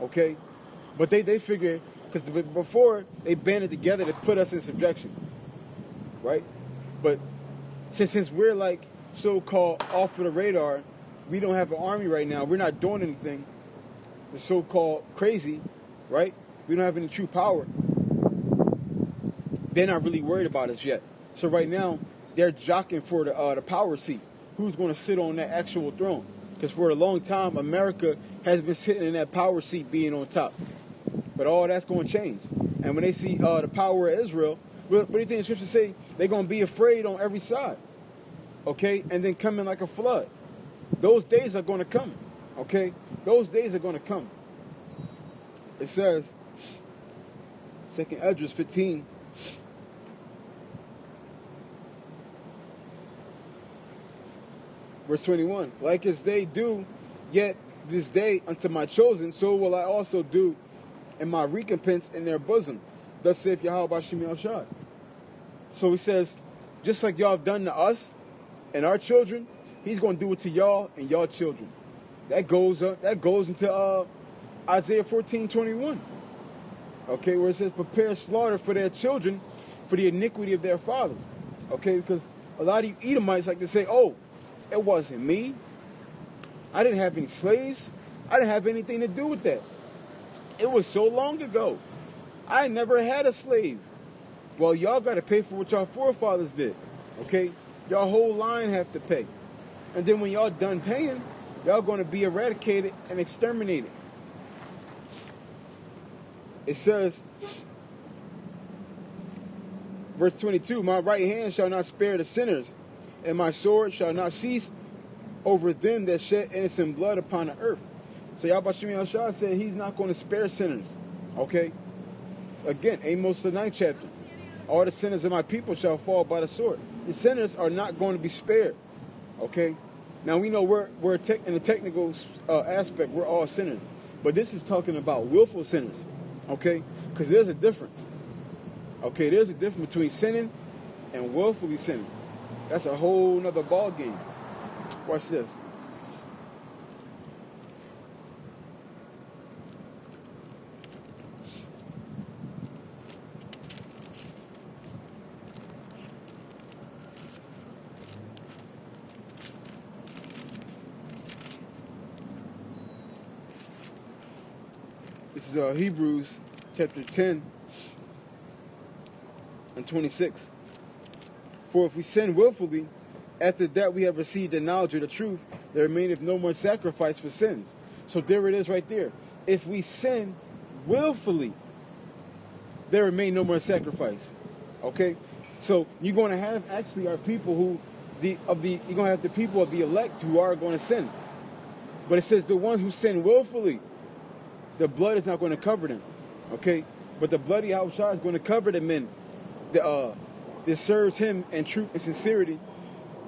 [SPEAKER 1] Okay? But they figure, because before they banded together to put us in subjection. Right? But since we're like so-called off of the radar, we don't have an army right now. We're not doing anything. The so-called crazy, right? We don't have any true power. They're not really worried about us yet. So right now, they're jockeying for the power seat. Who's going to sit on that actual throne? Because for a long time, America has been sitting in that power seat being on top. But all that's going to change. And when they see the power of Israel, what do you think the scriptures say? They're going to be afraid on every side. Okay? And then come in like a flood. Those days are going to come. Okay? Those days are going to come. It says, 2nd Esdras 15, verse 21. Like as they do, yet this day unto my chosen, so will I also do in my recompense in their bosom. Thus saith Yahweh Shem Shai. So he says, just like y'all have done to us and our children, he's going to do it to y'all and y'all children. That goes into Isaiah 14:21. Okay, where it says, prepare slaughter for their children for the iniquity of their fathers. Okay, because a lot of you Edomites like to say, oh, it wasn't me. I didn't have any slaves. I didn't have anything to do with that. It was so long ago. I never had a slave. Well, y'all got to pay for what y'all forefathers did. Okay? Y'all whole line have to pay. And then when y'all done paying, y'all going to be eradicated and exterminated. It says, verse 22, my right hand shall not spare the sinners, and my sword shall not cease over them that shed innocent blood upon the earth. So Yahweh Shem Shai said he's not going to spare sinners. Okay? Again, Amos the 9th chapter. All the sinners of my people shall fall by the sword. The sinners are not going to be spared. Okay? Now we know we're in the technical aspect, we're all sinners. But this is talking about willful sinners. Okay? Because there's a difference. Okay? There's a difference between sinning and willfully sinning. That's a whole nother ball game. Watch this. This is Hebrews chapter 10 and 26. For if we sin willfully, after that we have received the knowledge of the truth, there remaineth no more sacrifice for sins. So there it is right there. If we sin willfully, there remain no more sacrifice. Okay? So you're going to have actually our people who you're going to have the people of the elect who are going to sin. But it says the ones who sin willfully, the blood is not going to cover them. Okay? But the blood of Yahweh is going to cover the men that serves him in truth and sincerity,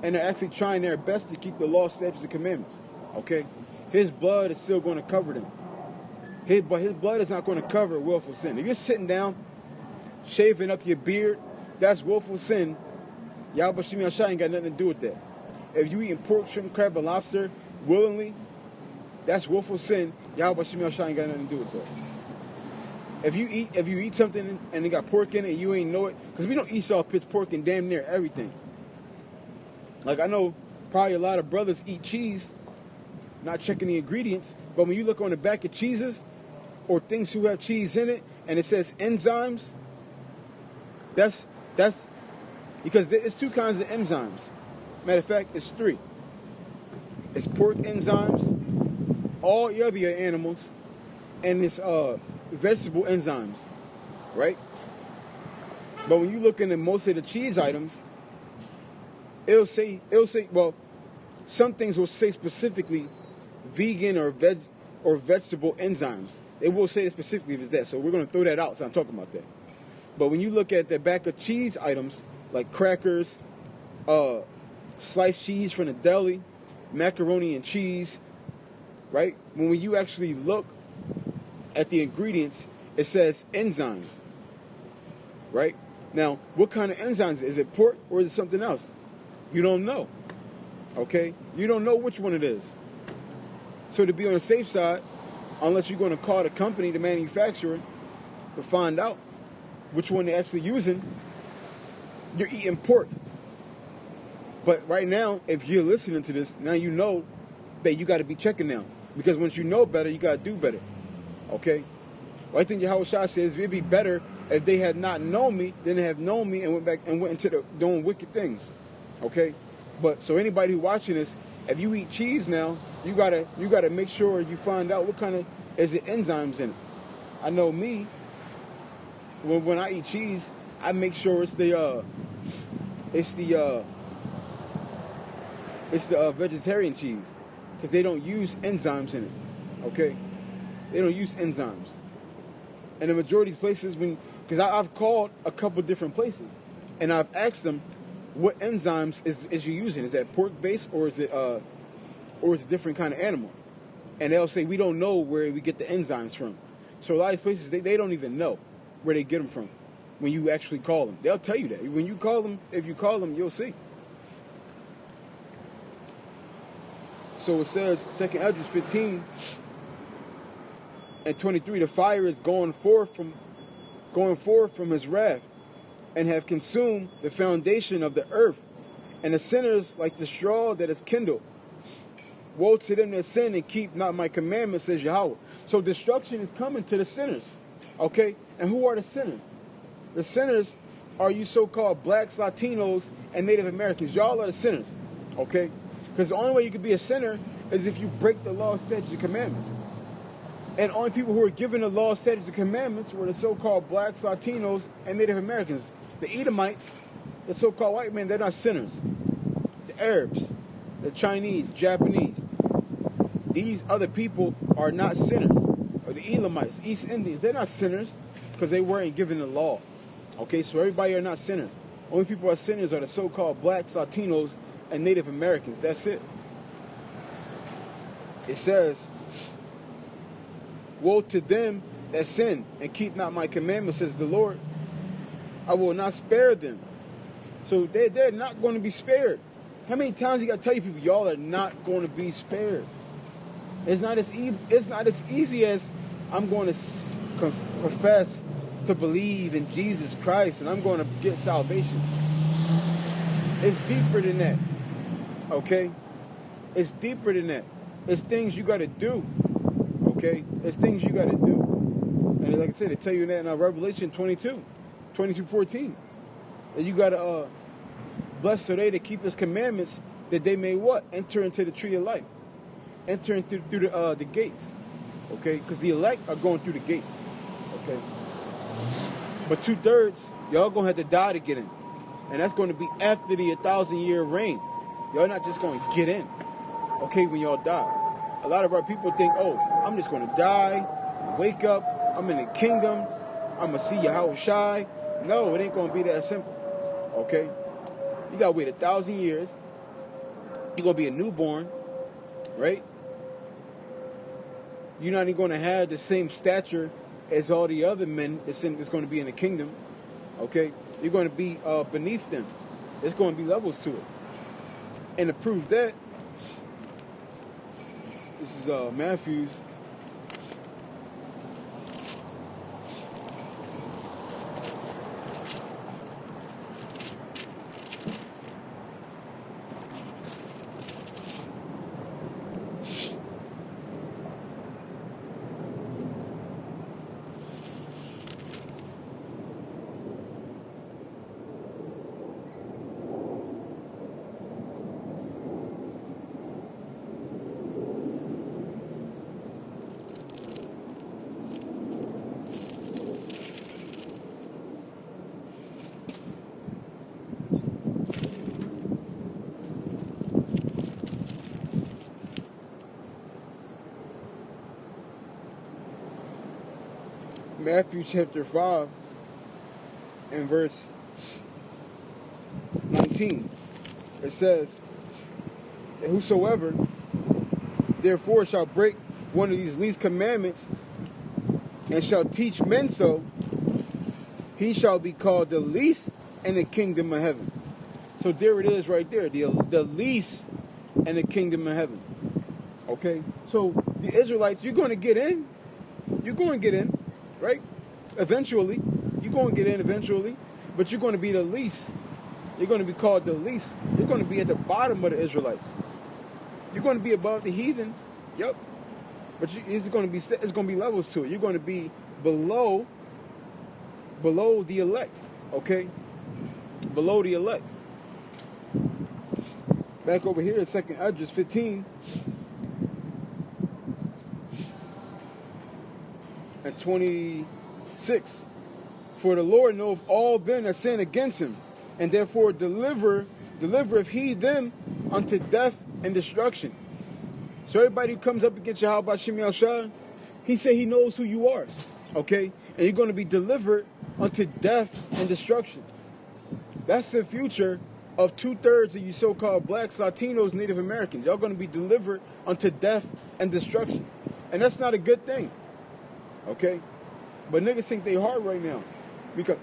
[SPEAKER 1] and they're actually trying their best to keep the law, statutes, and commandments. Okay? His blood is still going to cover them. But his blood is not going to cover willful sin. If you're sitting down, shaving up your beard, that's willful sin. Yahweh Shem Shai ain't got nothing to do with that. If you eating pork, shrimp, crab, and lobster, willingly, that's willful sin. Yahweh Shemel Shai ain't got nothing to do with that. If you eat something and it got pork in it and you ain't know it, because we don't eat salt, pitch, pork, and damn near everything. Like I know probably a lot of brothers eat cheese, not checking the ingredients, but when you look on the back of cheeses or things who have cheese in it and it says enzymes, that's because it's two kinds of enzymes. Matter of fact, it's three. It's pork enzymes, all your other animals, and it's vegetable enzymes, right? But when you look into most of the cheese items, it'll say well, some things will say specifically vegan or vegetable enzymes. It will say it specifically if it's that. So we're going to throw that out. So I'm talking about that. But when you look at the back of cheese items like crackers, sliced cheese from the deli, macaroni and cheese, right? When you actually look at the ingredients, it says enzymes, right? Now, what kind of enzymes? Is it pork or is it something else? You don't know, okay? You don't know which one it is. So to be on the safe side, unless you're going to call the company, the manufacturer, to find out which one they're actually using, you're eating pork. But right now, if you're listening to this, now you know that you got to be checking now. Because once you know better, you got to do better. Okay? Well, I think Yahweh Shai says it'd be better if they had not known me than they have known me and went back and went into doing wicked things. Okay? But so anybody who watching this, if you eat cheese now, you gotta make sure you find out what kind of is the enzymes in it. I know me, when I eat cheese, I make sure it's the vegetarian cheese, because they don't use enzymes in it. Okay, they don't use enzymes. And the majority of these places, because I've called a couple different places, and I've asked them, what enzymes is you using? Is that pork based or is it a different kind of animal? And they'll say, we don't know where we get the enzymes from. So a lot of these places, they don't even know where they get them from when you actually call them. They'll tell you that. When you call them, if you call them, you'll see. So it says, 2 Esdras 15 and 23, the fire is going forth from his wrath, and have consumed the foundation of the earth, and the sinners like the straw that is kindled. Woe to them that sin and keep not my commandments, says Yahweh. So destruction is coming to the sinners. Okay? And who are the sinners? The sinners are you so-called blacks, Latinos, and Native Americans. Y'all are the sinners. Okay? Because the only way you can be a sinner is if you break the law, statutes, and commandments. And only people who are given the law, statutes, and commandments were the so-called blacks, Latinos, and Native Americans. The Edomites, the so-called white men, they're not sinners. The Arabs, the Chinese, Japanese, these other people are not sinners. Or the Elamites, East Indians, they're not sinners because they weren't given the law. Okay, so everybody are not sinners. Only people who are sinners are the so-called blacks, Latinos, and Native Americans. That's it. It says, woe to them that sin and keep not my commandments, says the Lord. I will not spare them. So they're not going to be spared. How many times you got to tell you people, y'all are not going to be spared? It's not as easy as I'm going to profess to believe in Jesus Christ and I'm going to get salvation. It's deeper than that. Okay? It's deeper than that. It's things you got to do. Okay? It's things you got to do. And like I said, they tell you that in Revelation 22:14. That you got to, blessed are they that keep his commandments, that they may what? Enter into the tree of life. Enter through the gates. Okay? Because the elect are going through the gates. Okay? But 2/3, y'all going to have to die to get in. And that's going to be after the 1,000-year reign. Y'all not just going to get in. Okay, when y'all die. A lot of our people think, oh, I'm just going to die, wake up, I'm in the kingdom, I'm going to see Yahweh Shai. No, it ain't going to be that simple. Okay? You got to wait 1,000 years. You're going to be a newborn, right? You're not even going to have the same stature as all the other men that's going to be in the kingdom. Okay? You're going to be beneath them. There's going to be levels to it. And to prove that, This is Matthew's. Matthew chapter 5 and verse 19. It says, "And whosoever therefore shall break one of these least commandments and shall teach men so, he shall be called the least in the kingdom of heaven." So there it is right there, the least in the kingdom of heaven. Okay? So the Israelites, you're going to get in. You're going to get in, right? Eventually. You're going to get in eventually. But you're going to be the least. You're going to be called the least. You're going to be at the bottom of the Israelites. You're going to be above the heathen. Yep. But it's going to be levels to it. You're going to be below the elect. Okay? Below the elect. Back over here in 2nd Esdras 15 and 26. "For the Lord knoweth all them that sin against him, and therefore delivereth he them unto death and destruction." So everybody who comes up against Yahweh Bashim Yahushua, he said he knows who you are. Okay? And you're going to be delivered unto death and destruction. That's the future of 2/3 of you so-called blacks, Latinos, Native Americans. Y'all going to be delivered unto death and destruction. And that's not a good thing. Okay? But niggas think they hard right now. Because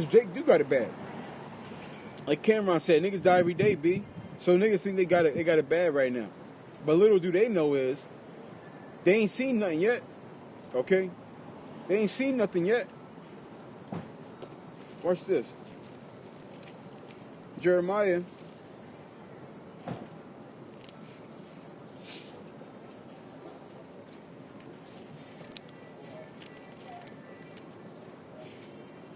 [SPEAKER 1] Jake do got it bad. Like Cameron said, niggas die every day, B. So niggas think they got it bad right now. But little do they know is, they ain't seen nothing yet. Okay? They ain't seen nothing yet. Watch this. Jeremiah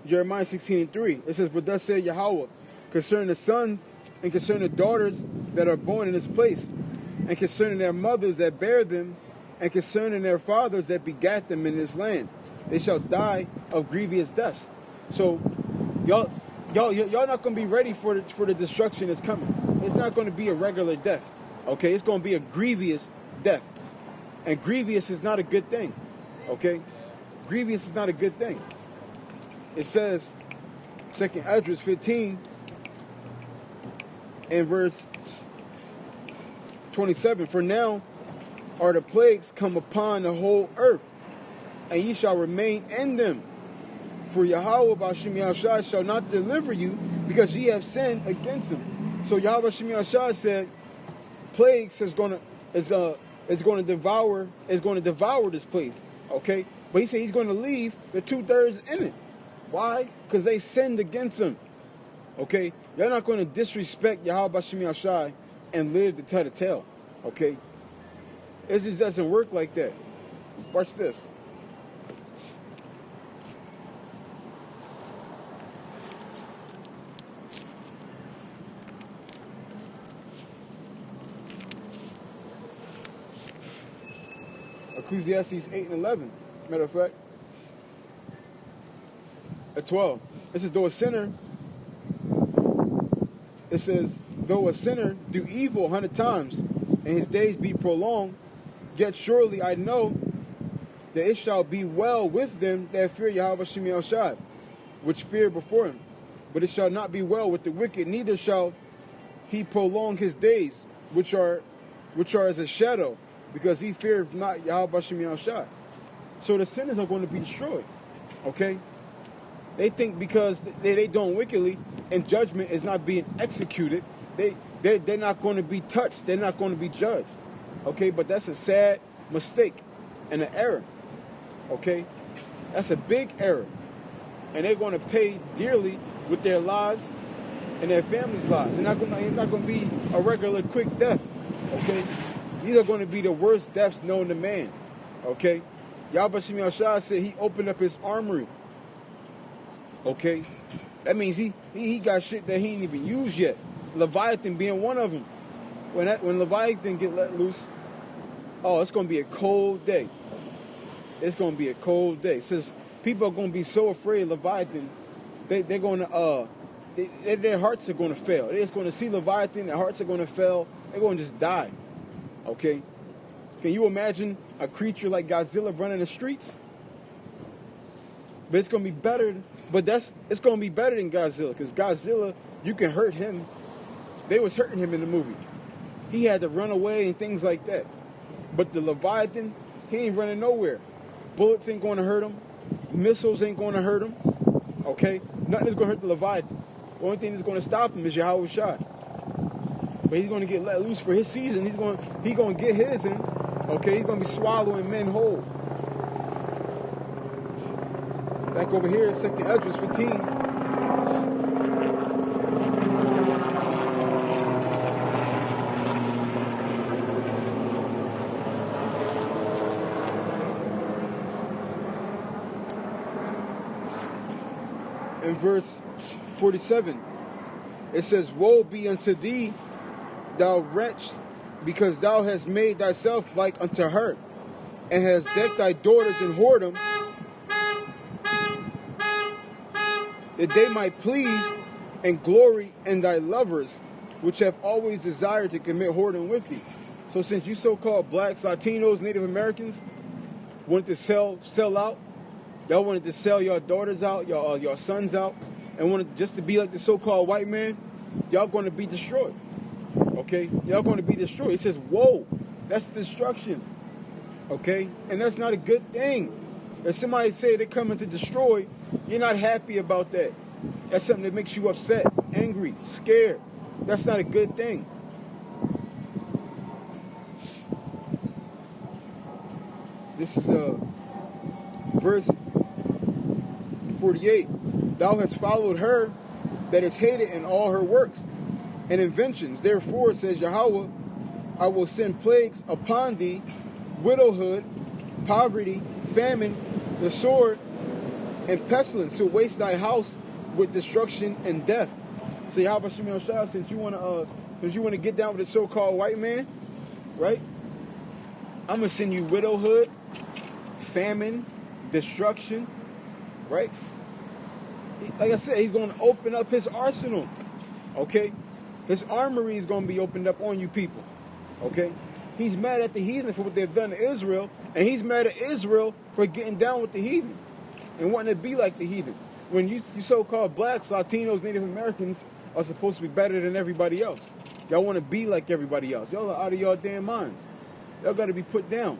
[SPEAKER 1] Jeremiah 16:3. It says, "But thus said Yahweh, concerning the sons and concerning the daughters that are born in this place, and concerning their mothers that bear them, and concerning their fathers that begat them in this land, they shall die of grievous deaths." So y'all not gonna be ready for the destruction that's coming. It's not gonna be a regular death. Okay, it's gonna be a grievous death. And grievous is not a good thing. Okay? Grievous is not a good thing. It says, 2nd Esdras 15 and verse 27, "For now are the plagues come upon the whole earth, and ye shall remain in them. For Yahweh Bashim Yahushua shall not deliver you, because ye have sinned against him." So Yahweh Bashim Yahushua said, plagues is going to devour this place. Okay? But he said he's going to leave the 2/3 in it. Why? Because they sinned against him. Okay? You're not going to disrespect Yahweh Bashim Yahushua and live to tell the tale. Okay? It just doesn't work like that. Watch this. Ecclesiastes 8 and 11. Matter of fact. At 12. It says, though a sinner do evil 100 times, and his days be prolonged, yet surely I know that it shall be well with them that fear Yahweh Shem Yahushua, which fear before him. But it shall not be well with the wicked, neither shall he prolong his days, which are as a shadow, because he feareth not Yahweh Shem Yahushua. So the sinners are going to be destroyed. Okay? They think because they doing wickedly and judgment is not being executed, they're not going to be touched. They're not going to be judged. Okay, but that's a sad mistake and an error. Okay, that's a big error, and they're going to pay dearly with their lives and their families' lives. It's not going to be a regular quick death. Okay, these are going to be the worst deaths known to man. Okay, Yahweh Shem Yahshua said he opened up his armory. Okay, that means he got shit that he ain't even used yet. Leviathan being one of them. When Leviathan get let loose, oh, it's going to be a cold day. It's going to be a cold day. Since people are going to be so afraid of Leviathan, they're going to their hearts are going to fail. They're just going to see Leviathan. Their hearts are going to fail. They're going to just die. Okay. Can you imagine a creature like Godzilla running the streets? But it's going to be better. It's going to be better than Godzilla, because Godzilla, you can hurt him. They was hurting him in the movie. He had to run away and things like that. But the Leviathan, he ain't running nowhere. Bullets ain't going to hurt him. Missiles ain't going to hurt him. Okay? Nothing is going to hurt the Leviathan. The only thing that's going to stop him is Yahweh Shai. But he's going to get let loose for his season. He's going to get his in. Okay? He's going to be swallowing men whole. Back over here, 2nd Esdras 15. In verse 47, it says, "Woe be unto thee, thou wretch, because thou hast made thyself like unto her, and hast decked thy daughters in whoredom, that they might please and glory in thy lovers, which have always desired to commit whoredom with thee." So since you so-called blacks, Latinos, Native Americans wanted to sell out, y'all wanted to sell your daughters out, your sons out, and wanted just to be like the so-called white man, y'all going to be destroyed. Okay? Y'all going to be destroyed. It says, woe. That's destruction. Okay? And that's not a good thing. If somebody say they're coming to destroy, you're not happy about that. That's something that makes you upset, angry, scared. That's not a good thing. This is verse 48. "Thou hast followed her that is hated in all her works and inventions. Therefore, says Yahweh, I will send plagues upon thee, widowhood, poverty, famine, the sword, and pestilence, to waste thy house with destruction and death." So Yahweh Shem Yahshua, since you want to get down with the so-called white man, right? I'm gonna send you widowhood, famine, destruction, right? Like I said, he's going to open up his arsenal, okay? His armory is going to be opened up on you people, okay? He's mad at the heathen for what they've done to Israel, and he's mad at Israel for getting down with the heathen and wanting to be like the heathen. When you so-called blacks, Latinos, Native Americans are supposed to be better than everybody else. Y'all want to be like everybody else. Y'all are out of your damn minds. Y'all got to be put down.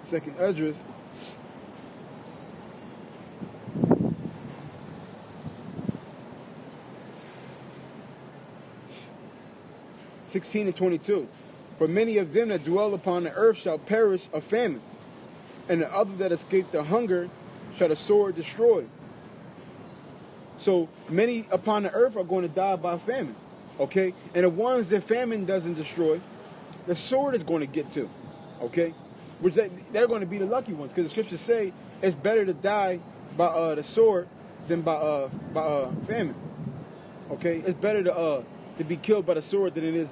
[SPEAKER 1] Second Esdras, (16 and 22). "For many of them that dwell upon the earth shall perish of famine, and the other that escape the hunger shall the sword destroy." So many upon the earth are going to die by famine, okay? And the ones that famine doesn't destroy, the sword is going to get to, okay? Which they're going to be the lucky ones, because the scriptures say it's better to die by the sword than by famine. Okay, it's better to be killed by the sword than it is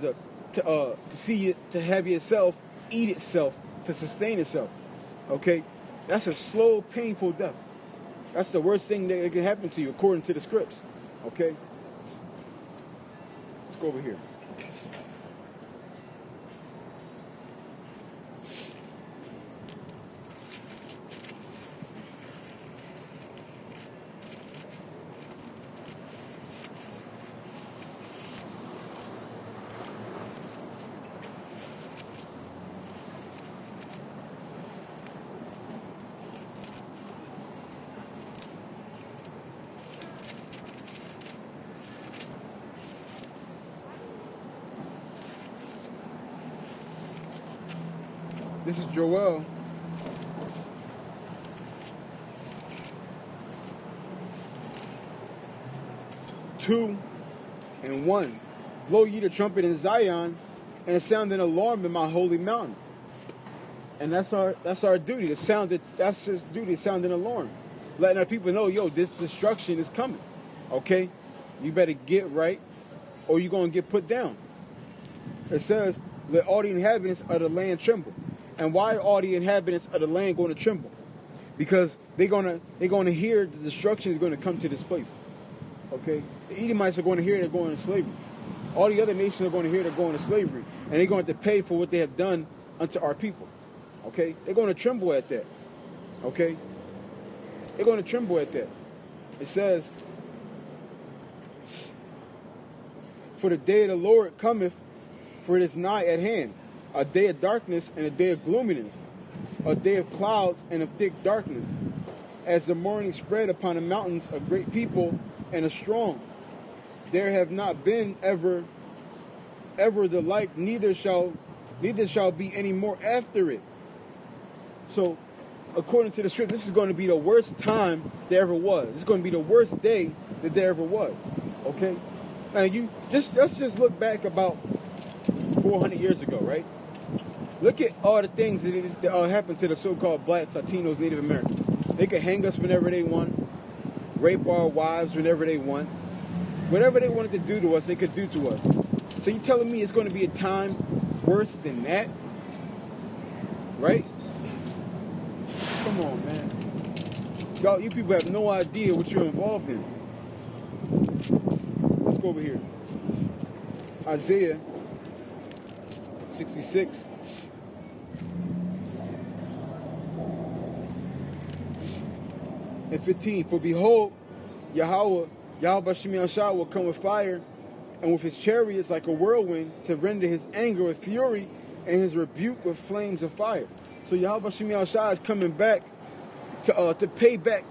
[SPEAKER 1] to see it, to have yourself eat itself, to sustain itself. Okay, that's a slow, painful death. That's the worst thing that can happen to you according to the scripts. Okay, let's go over here. This is Joel. Two and 1. Blow ye the trumpet in Zion, and sound an alarm in my holy mountain. And that's our duty to sound it. That's his duty to sound an alarm, letting our people know, yo, this destruction is coming. Okay, you better get right, or you're gonna get put down. It says, let all the inhabitants of the land tremble. And why are all the inhabitants of the land going to tremble? Because they're gonna hear the destruction is going to come to this place. Okay, the Edomites are going to hear they're going into slavery. All the other nations are going to hear they're going to slavery, and they're going to have to pay for what they have done unto our people. Okay, they're going to tremble at that. Okay, they're going to tremble at that. It says, for the day of the Lord cometh, for it is nigh at hand, a day of darkness and a day of gloominess, a day of clouds and of thick darkness, as the morning spread upon the mountains, a great people and a strong. There have not been ever the like, neither shall be any more after it. So, according to the scripture, this is going to be the worst time there ever was. It's going to be the worst day that there ever was. Okay? Now let's just look back about 400 years ago, right? Look at all the things that happened to the so-called blacks, Latinos, Native Americans. They could hang us whenever they want, rape our wives whenever they want. Whatever they wanted to do to us, they could do to us. So you telling me it's going to be a time worse than that? Right? Come on, man. Y'all, you people have no idea what you're involved in. Let's go over here. Isaiah 66. And 15. For behold, Yahweh Bashim Yahshua will come with fire, and with his chariots like a whirlwind, to render his anger with fury and his rebuke with flames of fire. So Yahweh Bashim Yahshua is coming back to pay back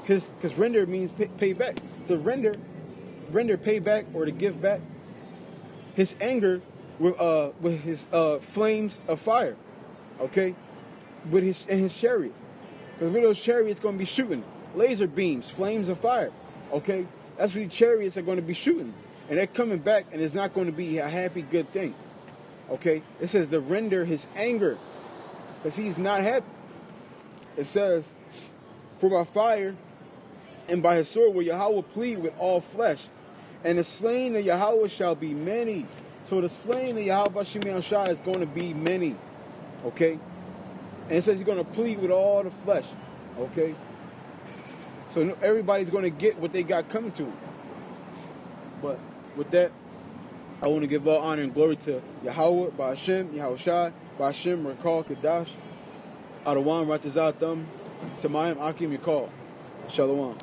[SPEAKER 1] his, because render means pay back. To render pay back, or to give back his anger with his flames of fire. Okay? With his chariots. Because with those chariots going to be shooting laser beams, flames of fire. Okay? That's what the chariots are going to be shooting. And they're coming back, and it's not going to be a happy, good thing. Okay? It says to render his anger, because he's not happy. It says, for by fire and by his sword will Yahweh plead with all flesh, and the slain of Yahweh shall be many. So the slain of Yahweh Bashim Yahshua is going to be many. Okay? And it says he's going to plead with all the flesh. Okay? So everybody's going to get what they got coming to them. But with that, I want to give all honor and glory to Yahweh, Ba'ashem, Yahushai, Ba'ashem, Rakal, Kadash, Adawan, Ratazatham, Tamayim, Akim, Yakal. Shalom.